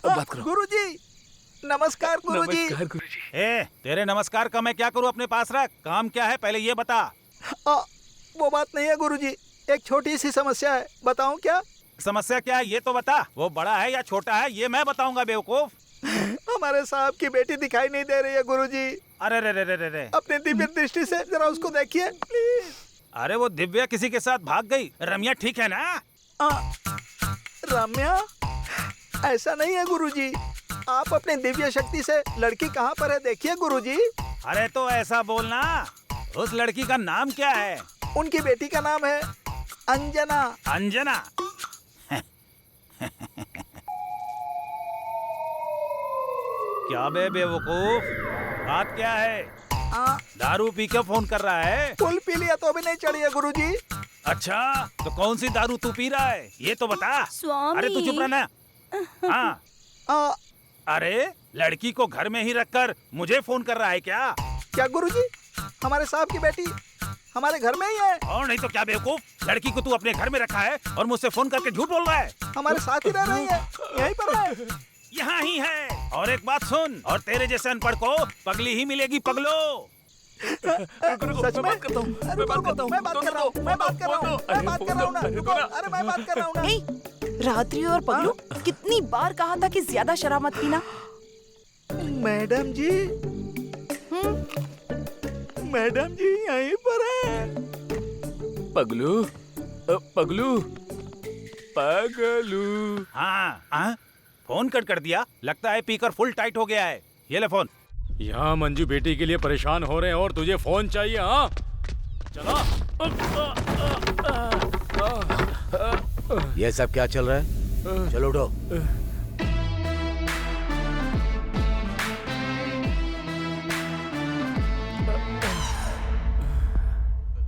बात करो। गुरुजी, नमस्कार गुरुजी। नमस्कार गुरुजी। ए, तेरे नमस्कार का मैं क्या करूं? अपने पास रख। काम क्या है पहले ये बता। वो बात नहीं है गुरुजी, एक छोटी सी समस्या है, बताऊं क्या? समस्या क्या है ये तो बता। वो बड़ा है या छोटा है ये मैं बताऊंगा बेवकूफ। हमारे साहब की बेटी दिखाई नहीं दे रही है गुरुजी। अरे रे रे रे रे रे। अपने दिव्य दृष्टि से जरा उसको देखिए प्लीज। अरे वो दिव्या किसी के साथ भाग गई। रम्या ठीक है ना? रम्या? ऐसा नहीं है गुरुजी, आप अपने दिव्य शक्ति से लड़की कहाँ पर है देखिए गुरुजी। अरे तो ऐसा बोलना, उस लड़की का नाम क्या है? उनकी बेटी का नाम है अंजना। अंजना? क्या बे बेवकूफ, बात क्या है? दारू पी के फोन कर रहा है? फुल पी लिया तो भी नहीं चढ़ी है गुरुजी। अच्छा, तो कौन सी दारू तू पी रहा है ये तो बता। स्वामी। अरे तू चुप रहना। हाँ। अरे लड़की को घर में ही रखकर मुझे फोन कर रहा है क्या? क्या गुरुजी, हमारे साहब की बेटी हमारे घर में ही है। और नहीं तो क्या बेवकूफ, लड़की को तू अपने घर में रखा है और मुझसे फोन करके झूठ बोल रहा है। हमारे साथ ही रह रही है, यहीं पर है। यहाँ ही है। और एक बात सुन, और तेरे जैसे अनपढ़ को पगली ही मिलेगी पगलो। सच में? मैं बात कर रहा हूँ, मैं बात कर रहा हूँ ना, रुको, अरे मैं बात कर रहा हूँ ना। रात्रि और पगलू, कितनी बार कहा था कि ज्यादा शराब मत पीना। मैडम जी, मैडम जी यहीं पर है। पगलू, पगलू, पगलू। हाँ, फोन कट कर दिया। लगता है पीकर फुल टाइट हो गया है। ये ले फोन। यहाँ मंजू बेटी के लिए परेशान हो रहे हैं और तुझे फोन चाहिए? हाँ चलो। ये सब क्या चल रहा है? चलो उठो।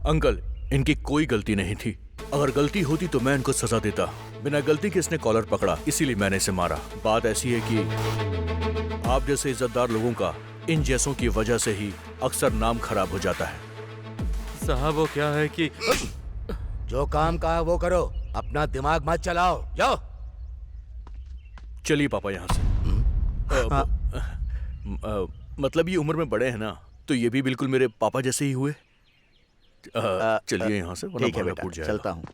अंकल, इनकी कोई गलती नहीं थी। अगर गलती होती तो मैं इनको सजा देता। बिना गलती के इसने कॉलर पकड़ा, इसीलिए मैंने इसे मारा। बात ऐसी है कि आप जैसे इज्जतदार लोगों का इन जैसों की वजह से ही अक्सर नाम खराब हो जाता है। साहब वो क्या है कि जो काम कहा वो करो, अपना दिमाग मत चलाओ, जाओ। चलिए पापा यहाँ से। मतलब ये उम्र में बड़े हैं ना, तो ये भी बिल्कुल मेरे पापा जैसे ही हुए। चलिए यहाँ से, वरना ठीक है भागा बेटा, कूद जाएगा। चलता हूँ।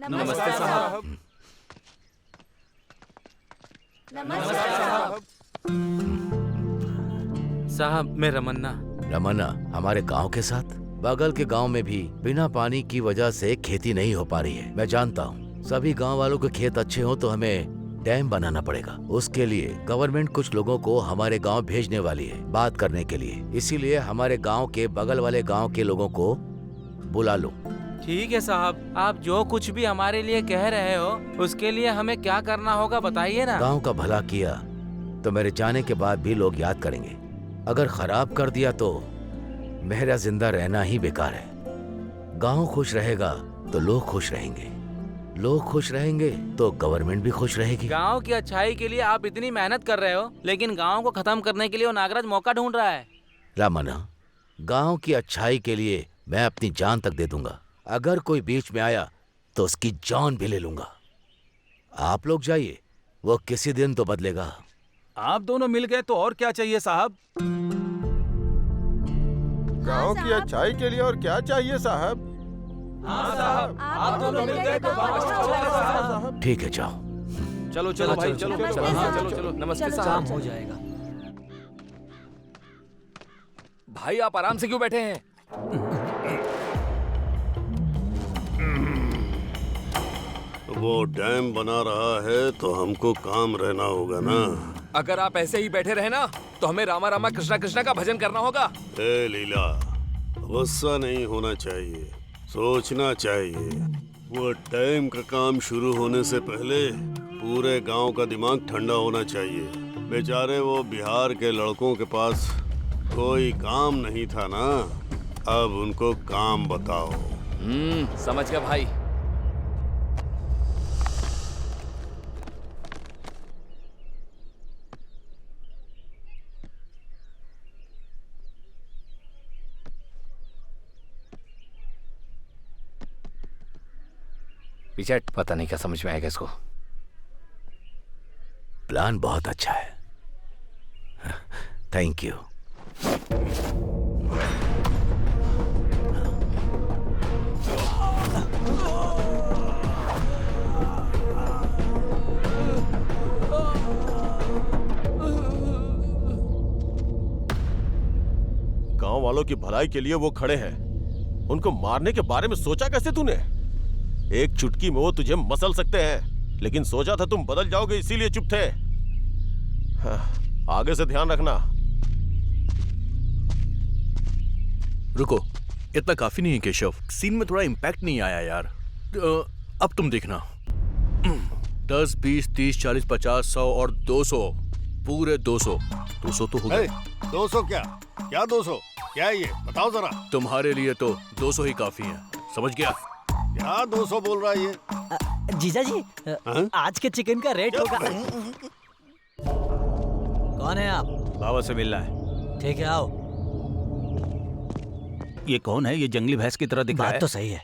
नमस्ते साहब। साहब मैं रमन्ना। रमन्ना हमारे गांव के साथ? बगल के गांव में भी बिना पानी की वजह से खेती नहीं हो पा रही है। मैं जानता हूँ सभी गांव वालों के खेत अच्छे हो तो हमें डैम बनाना पड़ेगा। उसके लिए गवर्नमेंट कुछ लोगों को हमारे गांव भेजने वाली है बात करने के लिए। इसीलिए हमारे गांव के बगल वाले गांव के लोगों को बुला लो। ठीक है साहब, आप जो कुछ भी हमारे लिए कह रहे हो उसके लिए हमें क्या करना होगा बताइए ना। गांव का भला किया तो मेरे जाने के बाद भी लोग याद करेंगे। अगर खराब कर दिया तो मेरा जिंदा रहना ही बेकार है। गांव खुश रहेगा तो लोग खुश रहेंगे, लोग खुश रहेंगे तो गवर्नमेंट भी खुश रहेगी। गांव की अच्छाई के लिए आप इतनी मेहनत कर रहे हो, लेकिन गांव को खत्म करने के लिए वो नागराज मौका ढूंढ रहा है। रामना, गांव की अच्छाई के लिए मैं अपनी जान तक दे दूंगा। अगर कोई बीच में आया तो उसकी जान भी ले लूंगा। आप लोग जाइए, वो किसी दिन तो बदलेगा। आप दोनों मिल गए तो और क्या चाहिए साहब? गांव की अच्छाई के लिए और क्या चाहिए साहब? हाँ साहब, आप दोनों मिल गए तो साहब। ठीक है, जाओ। चलो चलो भाई, चलो चलो, हाँ चलो चलो। नमस्ते काम साहब। हो जाएगा। भाई आप आराम से क्यों बैठे हैं? वो डैम बना रहा है तो हमको काम रहना होगा ना। अगर आप ऐसे ही बैठे रहे ना तो हमें रामा रामा कृष्णा कृष्णा का भजन करना होगा। ए लीला, गुस्सा नहीं होना चाहिए, सोचना चाहिए। वो डैम का काम शुरू होने से पहले पूरे गांव का दिमाग ठंडा होना चाहिए। बेचारे वो बिहार के लड़कों के पास कोई काम नहीं था ना, अब उनको काम बताओ। समझ गया भाई। पीछे पता नहीं क्या समझ में आएगा इसको। प्लान बहुत अच्छा है। Thank you. गांव वालों की भलाई के लिए वो खड़े हैं, उनको मारने के बारे में सोचा कैसे तूने? एक चुटकी में वो तुझे मसल सकते हैं, लेकिन सोचा था तुम बदल जाओगे इसीलिए चुप थे। हाँ, आगे से ध्यान रखना। रुको, इतना काफी नहीं है केशव, सीन में थोड़ा इम्पैक्ट नहीं आया यार। अब तुम देखना, 10, 20, 30, 40, 50, 100 और 200, पूरे 200 तो हो गए। 200 क्या 200 क्या है ये बताओ जरा। तुम्हारे लिए तो 200 ही काफी है, समझ गया? क्या 200 बोल रहा है ये? जीजा जी, आज के चिकन का रेट होगा। कौन है आप? बाबा से मिलना है। ठीक है, आओ। ये कौन है? ये जंगली भैंस की तरह दिख रहा है। बात तो सही है।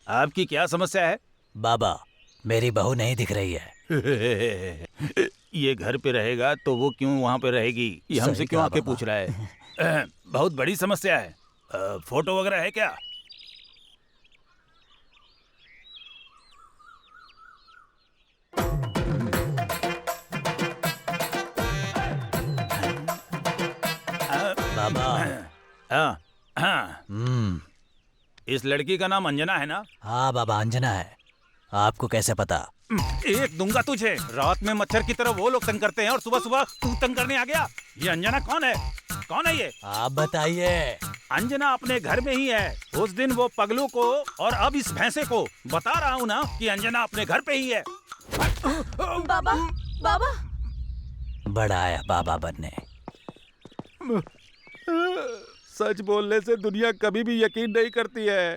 आपकी क्या समस्या है? बाबा, मेरी बहू नहीं दिख रही है। ये घर पे रहेगा तो वो क्यों वहाँ पे रहेगी? ये हमसे क्यों आके पूछ रहा है? बहुत बड़ी समस्या है। फोटो वगैरह है क्या? बाबा। हाँ। इस लड़की का नाम अंजना है ना? हाँ बाबा, अंजना है। आपको कैसे पता? एक दूंगा तुझे। रात में मच्छर की तरह वो लोग तंग करते हैं और सुबह सुबह तू तंग करने आ गया। ये अंजना कौन है? कौन है ये? आप बताइए। अंजना अपने घर में ही है। उस दिन वो पगलू को और अब इस भैंसे को बता रहा हूँ ना कि अंजना अपने घर पे ही है। बाबा, बाबा। बड़ा आया बाबा बनने। सच बोलने से दुनिया कभी भी यकीन नहीं करती है।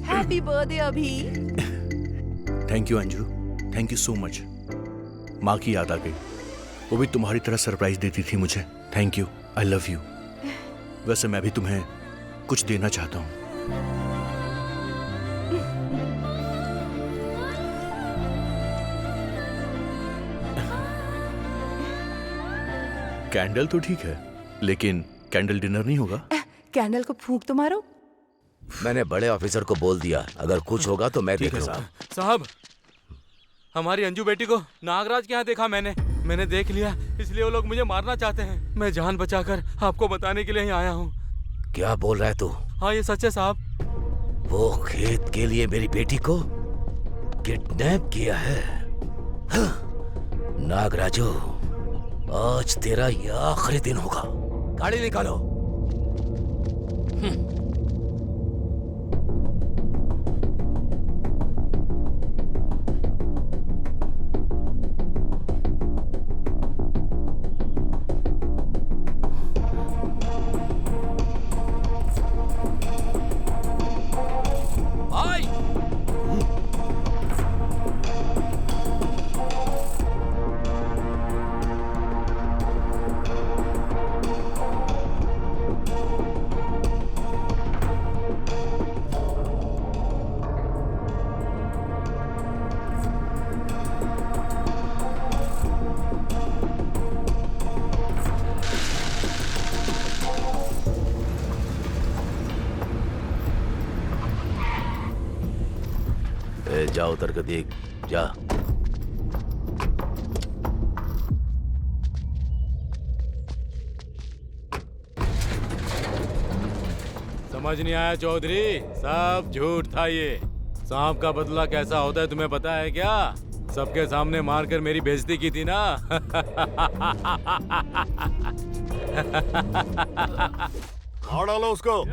हैप्पी बर्थडे अभी। Thank you Anju, thank you so much. माँ की याद आ गई, वो भी तुम्हारी तरह सरप्राइज देती थी मुझे। Thank you, I love you. वैसे मैं भी तुम्हें कुछ देना चाहता हूँ। कैंडल तो ठीक है, लेकिन कैंडल डिनर नहीं होगा। कैंडल को फूंक तो मारो। मैंने बड़े ऑफिसर को बोल दिया, अगर कुछ होगा तो मैं देख लूंगा। साहब, हमारी अंजू बेटी को नागराज के यहाँ देखा मैंने देख लिया, इसलिए वो लोग मुझे मारना चाहते हैं। मैं जान बचाकर आपको बताने के लिए ही आया हूँ। क्या बोल रहा है तू? हाँ, ये सच है साहब। वो खेत के लिए मेरी बेटी को किडनैप किया है। हाँ, नागराजू, आज तेरा ये आखिरी दिन होगा। गाड़ी निकालो। भाई, जा उतर कर देख, जा। समझ नहीं आया चौधरी, सब झूठ था ये। सांप का बदला कैसा होता है तुम्हें पता है क्या? सबके सामने मारकर मेरी बेइज्जती की थी ना। मार डालो उसको।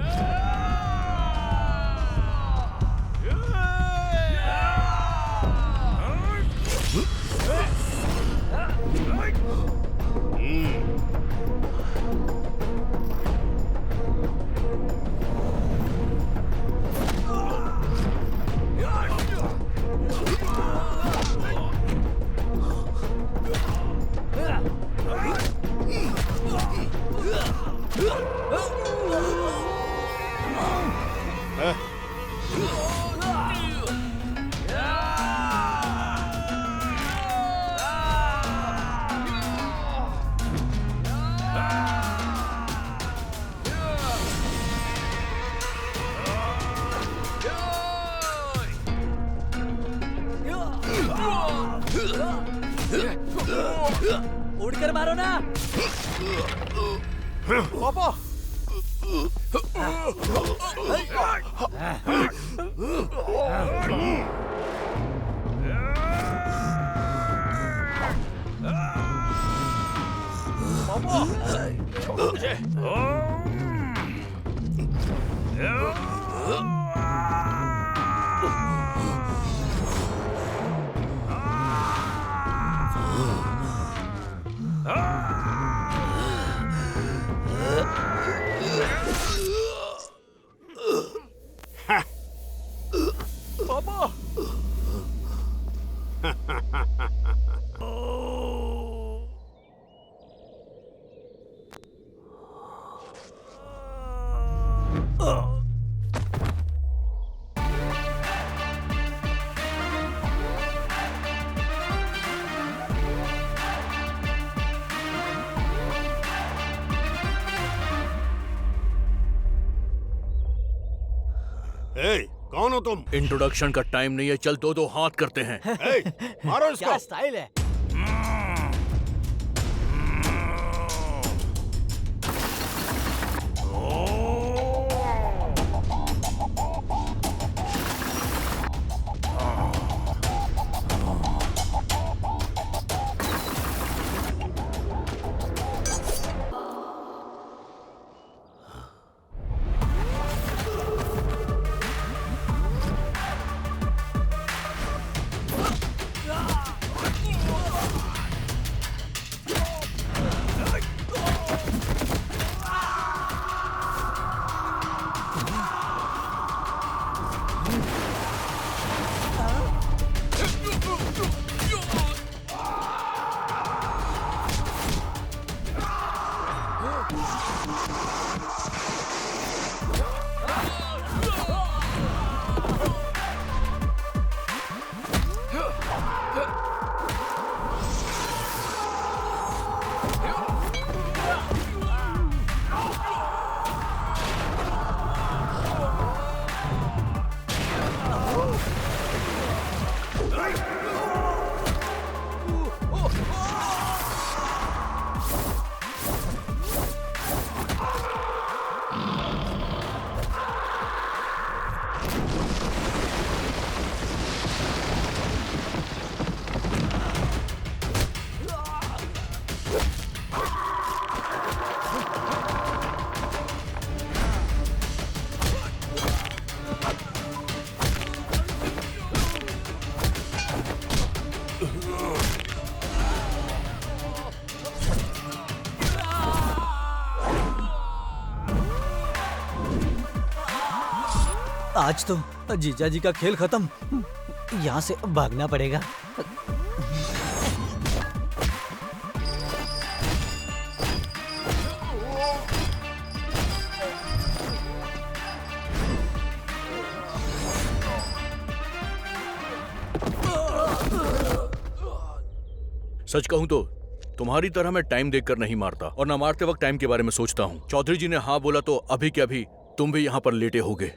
उड़कर मारो ना। पापा छोड़ो मुझे। पापा ए, कौन हो तुम? इंट्रोडक्शन का टाइम नहीं है, चल दो दो हाथ करते हैं। ए, मारो इसको। क्या स्टाइल है। आज तो जीजा जी का खेल खत्म। यहाँ से भागना पड़ेगा। सच कहूं तो तुम्हारी तरह मैं टाइम देखकर नहीं मारता, और ना मारते वक्त टाइम के बारे में सोचता हूँ। चौधरी जी ने हाँ बोला तो अभी के अभी तुम भी यहाँ पर लेटे होगे।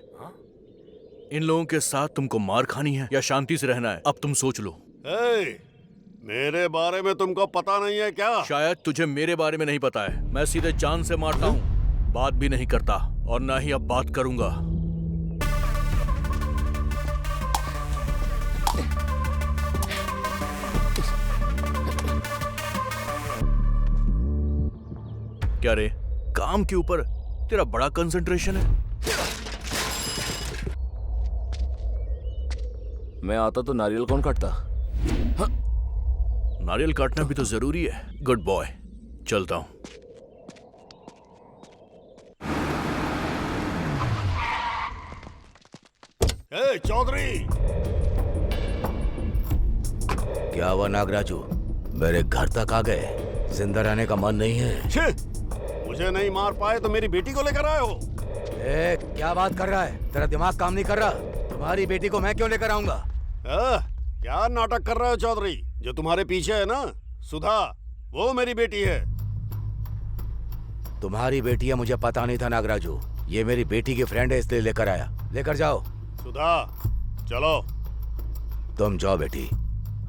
इन लोगों के साथ तुमको मार खानी है या शांति से रहना है, अब तुम सोच लो। मेरे बारे में तुमको पता नहीं है क्या? शायद तुझे मेरे बारे में नहीं पता है। मैं सीधे जान से मारता हूँ, बात भी नहीं करता और ना ही अब बात करूंगा। क्या रे, काम के ऊपर तेरा बड़ा कंसंट्रेशन है? मैं आता तो नारियल कौन काटता? हाँ। नारियल काटना भी तो जरूरी है। गुड बॉय, चलता हूं। चौधरी, क्या हुआ नागराजू? मेरे घर तक आ गए। जिंदा रहने का मन नहीं है? मुझे नहीं मार पाए तो मेरी बेटी को लेकर आए हो? क्या बात कर रहा है? तेरा दिमाग काम नहीं कर रहा? तुम्हारी बेटी को मैं क्यों लेकर आऊंगा? क्या नाटक कर रहे हो चौधरी? जो तुम्हारे पीछे है ना, सुधा, वो मेरी बेटी है। तुम्हारी बेटी है मुझे पता नहीं था नागराजू। ये मेरी बेटी की फ्रेंड है इसलिए लेकर आया। लेकर जाओ। सुधा, चलो। तुम जाओ बेटी,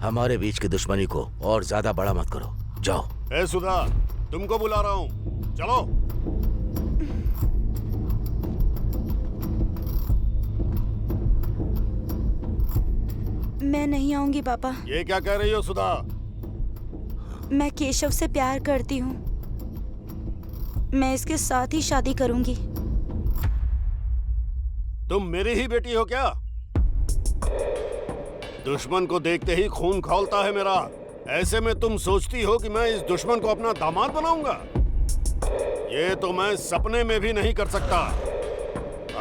हमारे बीच की दुश्मनी को और ज्यादा बड़ा मत करो। जाओ। ए सुधा, तुमको बुला रहा हूँ, चलो। मैं नहीं आऊंगी पापा। ये क्या कह रही हो सुधा? मैं केशव से प्यार करती हूँ। मैं इसके साथ ही शादी करूंगी। तुम मेरी ही बेटी हो क्या? दुश्मन को देखते ही खून खौलता है मेरा। ऐसे में तुम सोचती हो कि मैं इस दुश्मन को अपना दामाद बनाऊंगा? ये तो मैं सपने में भी नहीं कर सकता।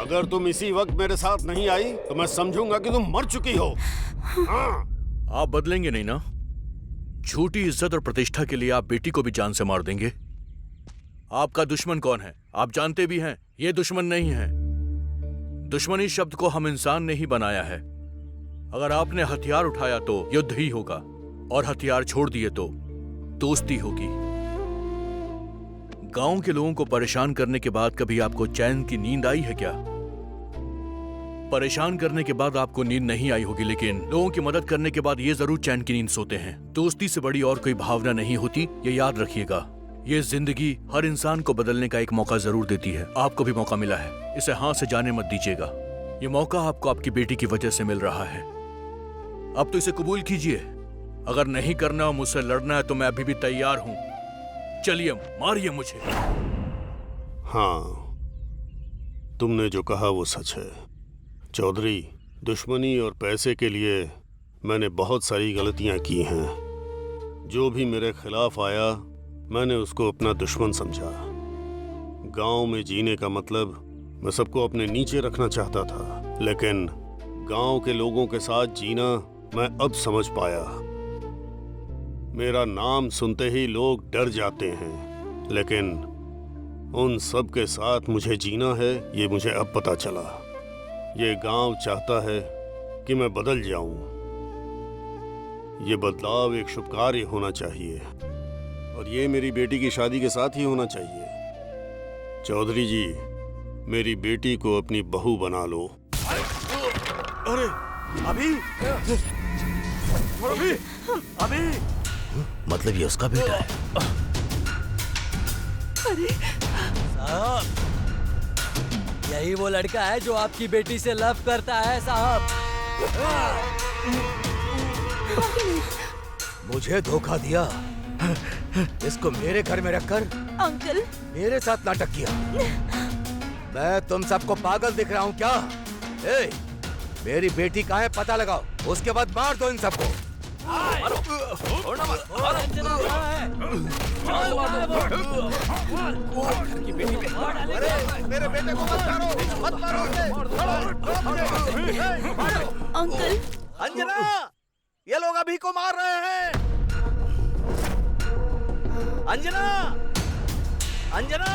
अगर तुम इसी वक्त मेरे साथ नहीं आई तो मैं समझूंगा कि तुम मर चुकी हो। हाँ। आप बदलेंगे नहीं ना? झूठी इज्जत और प्रतिष्ठा के लिए आप बेटी को भी जान से मार देंगे? आपका दुश्मन कौन है आप जानते भी हैं। ये दुश्मन नहीं है। दुश्मनी शब्द को हम इंसान ने ही बनाया है। अगर आपने हथियार उठाया तो युद्ध ही होगा, और हथियार छोड़ दिए तो दोस्ती होगी। गांव के लोगों को परेशान करने के बाद कभी आपको चैन की नींद आई है क्या? परेशान करने के बाद आपको नींद नहीं आई होगी, लेकिन लोगों की मदद करने के बाद ये जरूर चैन की नींद सोते हैं। दोस्ती से बड़ी और कोई भावना नहीं होती, ये याद रखिएगा। ये जिंदगी हर इंसान को बदलने का एक मौका जरूर देती है। आपको भी मौका मिला है, इसे हाथ से जाने मत दीजिएगा। ये मौका आपको आपकी बेटी की वजह से मिल रहा है। अब तो इसे कबूल कीजिए। अगर नहीं करना और मुझसे लड़ना है तो मैं अभी भी तैयार हूं। चलिए मारिए मुझे। हाँ, तुमने जो कहा वो सच है चौधरी। दुश्मनी और पैसे के लिए मैंने बहुत सारी गलतियां की हैं। जो भी मेरे खिलाफ आया मैंने उसको अपना दुश्मन समझा। गांव में जीने का मतलब मैं सबको अपने नीचे रखना चाहता था, लेकिन गांव के लोगों के साथ जीना मैं अब समझ पाया। मेरा नाम सुनते ही लोग डर जाते हैं, लेकिन उन सब के साथ मुझे जीना है ये मुझे अब पता चला। ये गांव चाहता है कि मैं बदल जाऊं। ये बदलाव एक शुभ कार्य होना चाहिए और ये मेरी बेटी की शादी के साथ ही होना चाहिए। चौधरी जी, मेरी बेटी को अपनी बहू बना लो। अरे अभी अभी अभी मतलब ये उसका बेटा है? अरे साहब, यही वो लड़का है जो आपकी बेटी से लव करता है साहब। मुझे धोखा दिया, इसको मेरे घर में रखकर अंकल मेरे साथ नाटक किया। मैं तुम सबको पागल दिख रहा हूँ क्या? ए, मेरी बेटी कहाँ है पता लगाओ, उसके बाद मार दो इन सबको। मेरे बेटे को मत मारो अंकल। अंजना, ये लोग अभी को मार रहे हैं। अंजना, अंजना।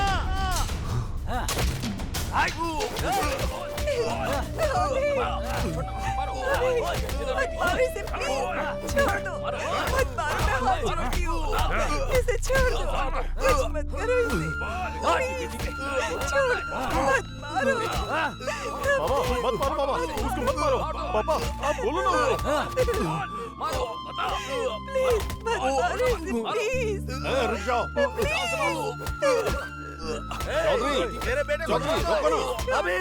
छोड़ दो, मत मारो, मैं हाथ जोड़ती हूँ। इसे छोड़ दो, कुछ मत करो इसे। छोड़, मत मारो। मत मारो पापा, उसको मत मारो पापा, आप बोलो ना। प्लीज मत मारो इसे, प्लीज। रुक जाओ। चौधरी, मेरे बेटे को चौधरी, रोको ना। अभी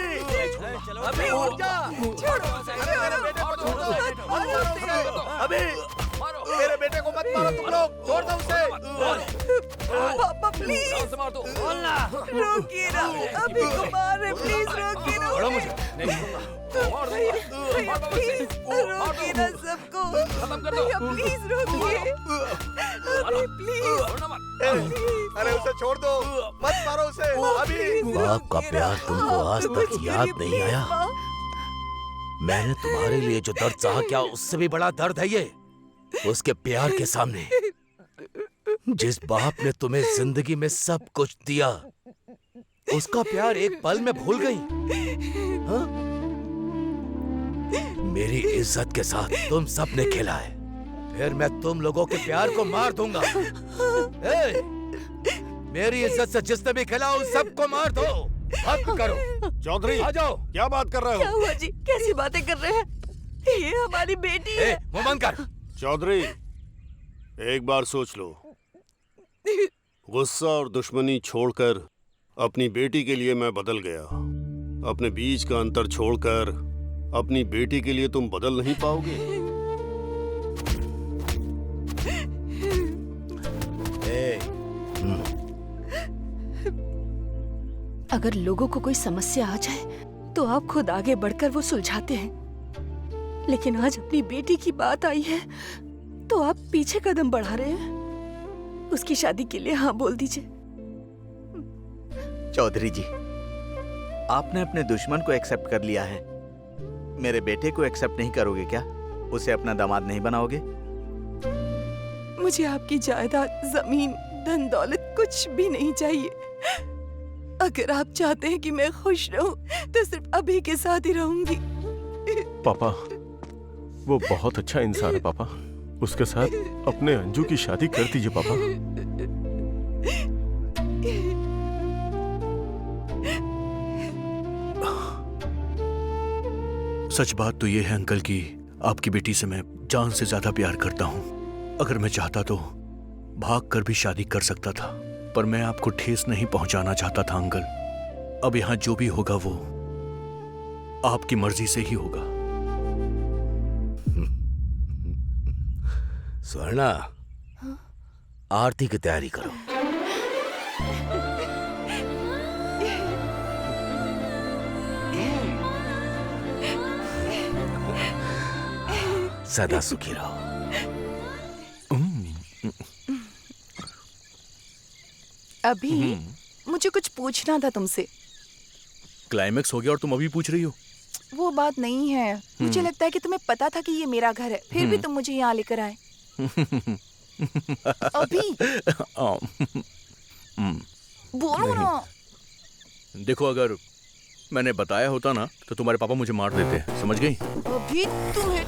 अभी उठ जा। छोड़ो, अरे मेरे बेटे को छोड़ दो। मत मारो उसे। अभी मेरे बेटे को मत मारो तुम लोग, छोड़ दो उसे। पापा प्लीज रोकिए ना, अभी को मार रहे, प्लीज रोकिए ना। छोड़ो मुझे। भैया प्लीज रोकिए ना सबको। भैया प्लीज रोकिए, अभी प्लीज। अरे उसे छोड़ दो, मत मारो उसे। अभी बाप का प्यार तुमको आज तक याद नहीं आया? मैंने तुम्हारे लिए जो दर्द सहा क्या उससे भी बड़ा दर्द है ये। उसके प्यार के सामने जिस बाप ने तुम्हें जिंदगी में सब कुछ दिया, उसका प्यार एक पल में भूल गई। हाँ? मेरी इज्जत के साथ तुम सब ने खेला है, फिर मैं तुम लोगों के प्यार को मार दूंगा। ए, मेरी इज्जत से जिसने भी खेला उन सबको मार दो। हद करो। चौधरी, आ जाओ। क्या बात कर रहे क्या हो? हुआ जी, कैसी बातें कर रहे हैं? ये हमारी बेटी है। मुंह बंद कर। चौधरी, एक बार सोच लो। गुस्सा और दुश्मनी छोड़कर अपनी बेटी के लिए मैं बदल गया। अपने बीच का अंतर छोड़कर अपनी बेटी के लिए तुम बदल नहीं पाओगे। अगर लोगों को कोई समस्या आ जाए तो आप खुद आगे बढ़कर वो सुलझाते हैं, लेकिन आज अपनी बेटी की बात आई है तो आप पीछे कदम बढ़ा रहे हैं। उसकी शादी के लिए हाँ बोल दीजिए। चौधरी जी, आपने अपने दुश्मन को एक्सेप्ट कर लिया है, मेरे बेटे को एक्सेप्ट नहीं करोगे क्या? उसे अपना दामाद नहीं बनाओगे? मुझे आपकी जायदाद, जमीन, धन दौलत कुछ भी नहीं चाहिए। अगर आप चाहते हैं कि मैं खुश रहूं तो सिर्फ अभी के साथ ही रहूंगी। पापा, वो बहुत अच्छा इंसान है पापा। उसके साथ अपने अंजू की शादी कर दीजिए पापा। सच बात तो ये है अंकल कि आपकी बेटी से मैं जान से ज्यादा प्यार करता हूं। अगर मैं चाहता तो भाग कर भी शादी कर सकता था, पर मैं आपको ठेस नहीं पहुंचाना चाहता था अंकल। अब यहां जो भी होगा वो आपकी मर्जी से ही होगा। स्वर्णा, आरती की तैयारी करो। सदा सुखी रहो। अभी मुझे कुछ पूछना था तुमसे। क्लाइमेक्स हो गया और तुम अभी पूछ रही हो? वो बात नहीं है, मुझे लगता है कि तुम्हें पता था कि ये मेरा घर है, फिर भी तुम मुझे यहाँ लेकर आए। अभी बोलो ना। देखो, अगर मैंने बताया होता ना तो तुम्हारे पापा मुझे मार देते। समझ गई? अभी तुम्हें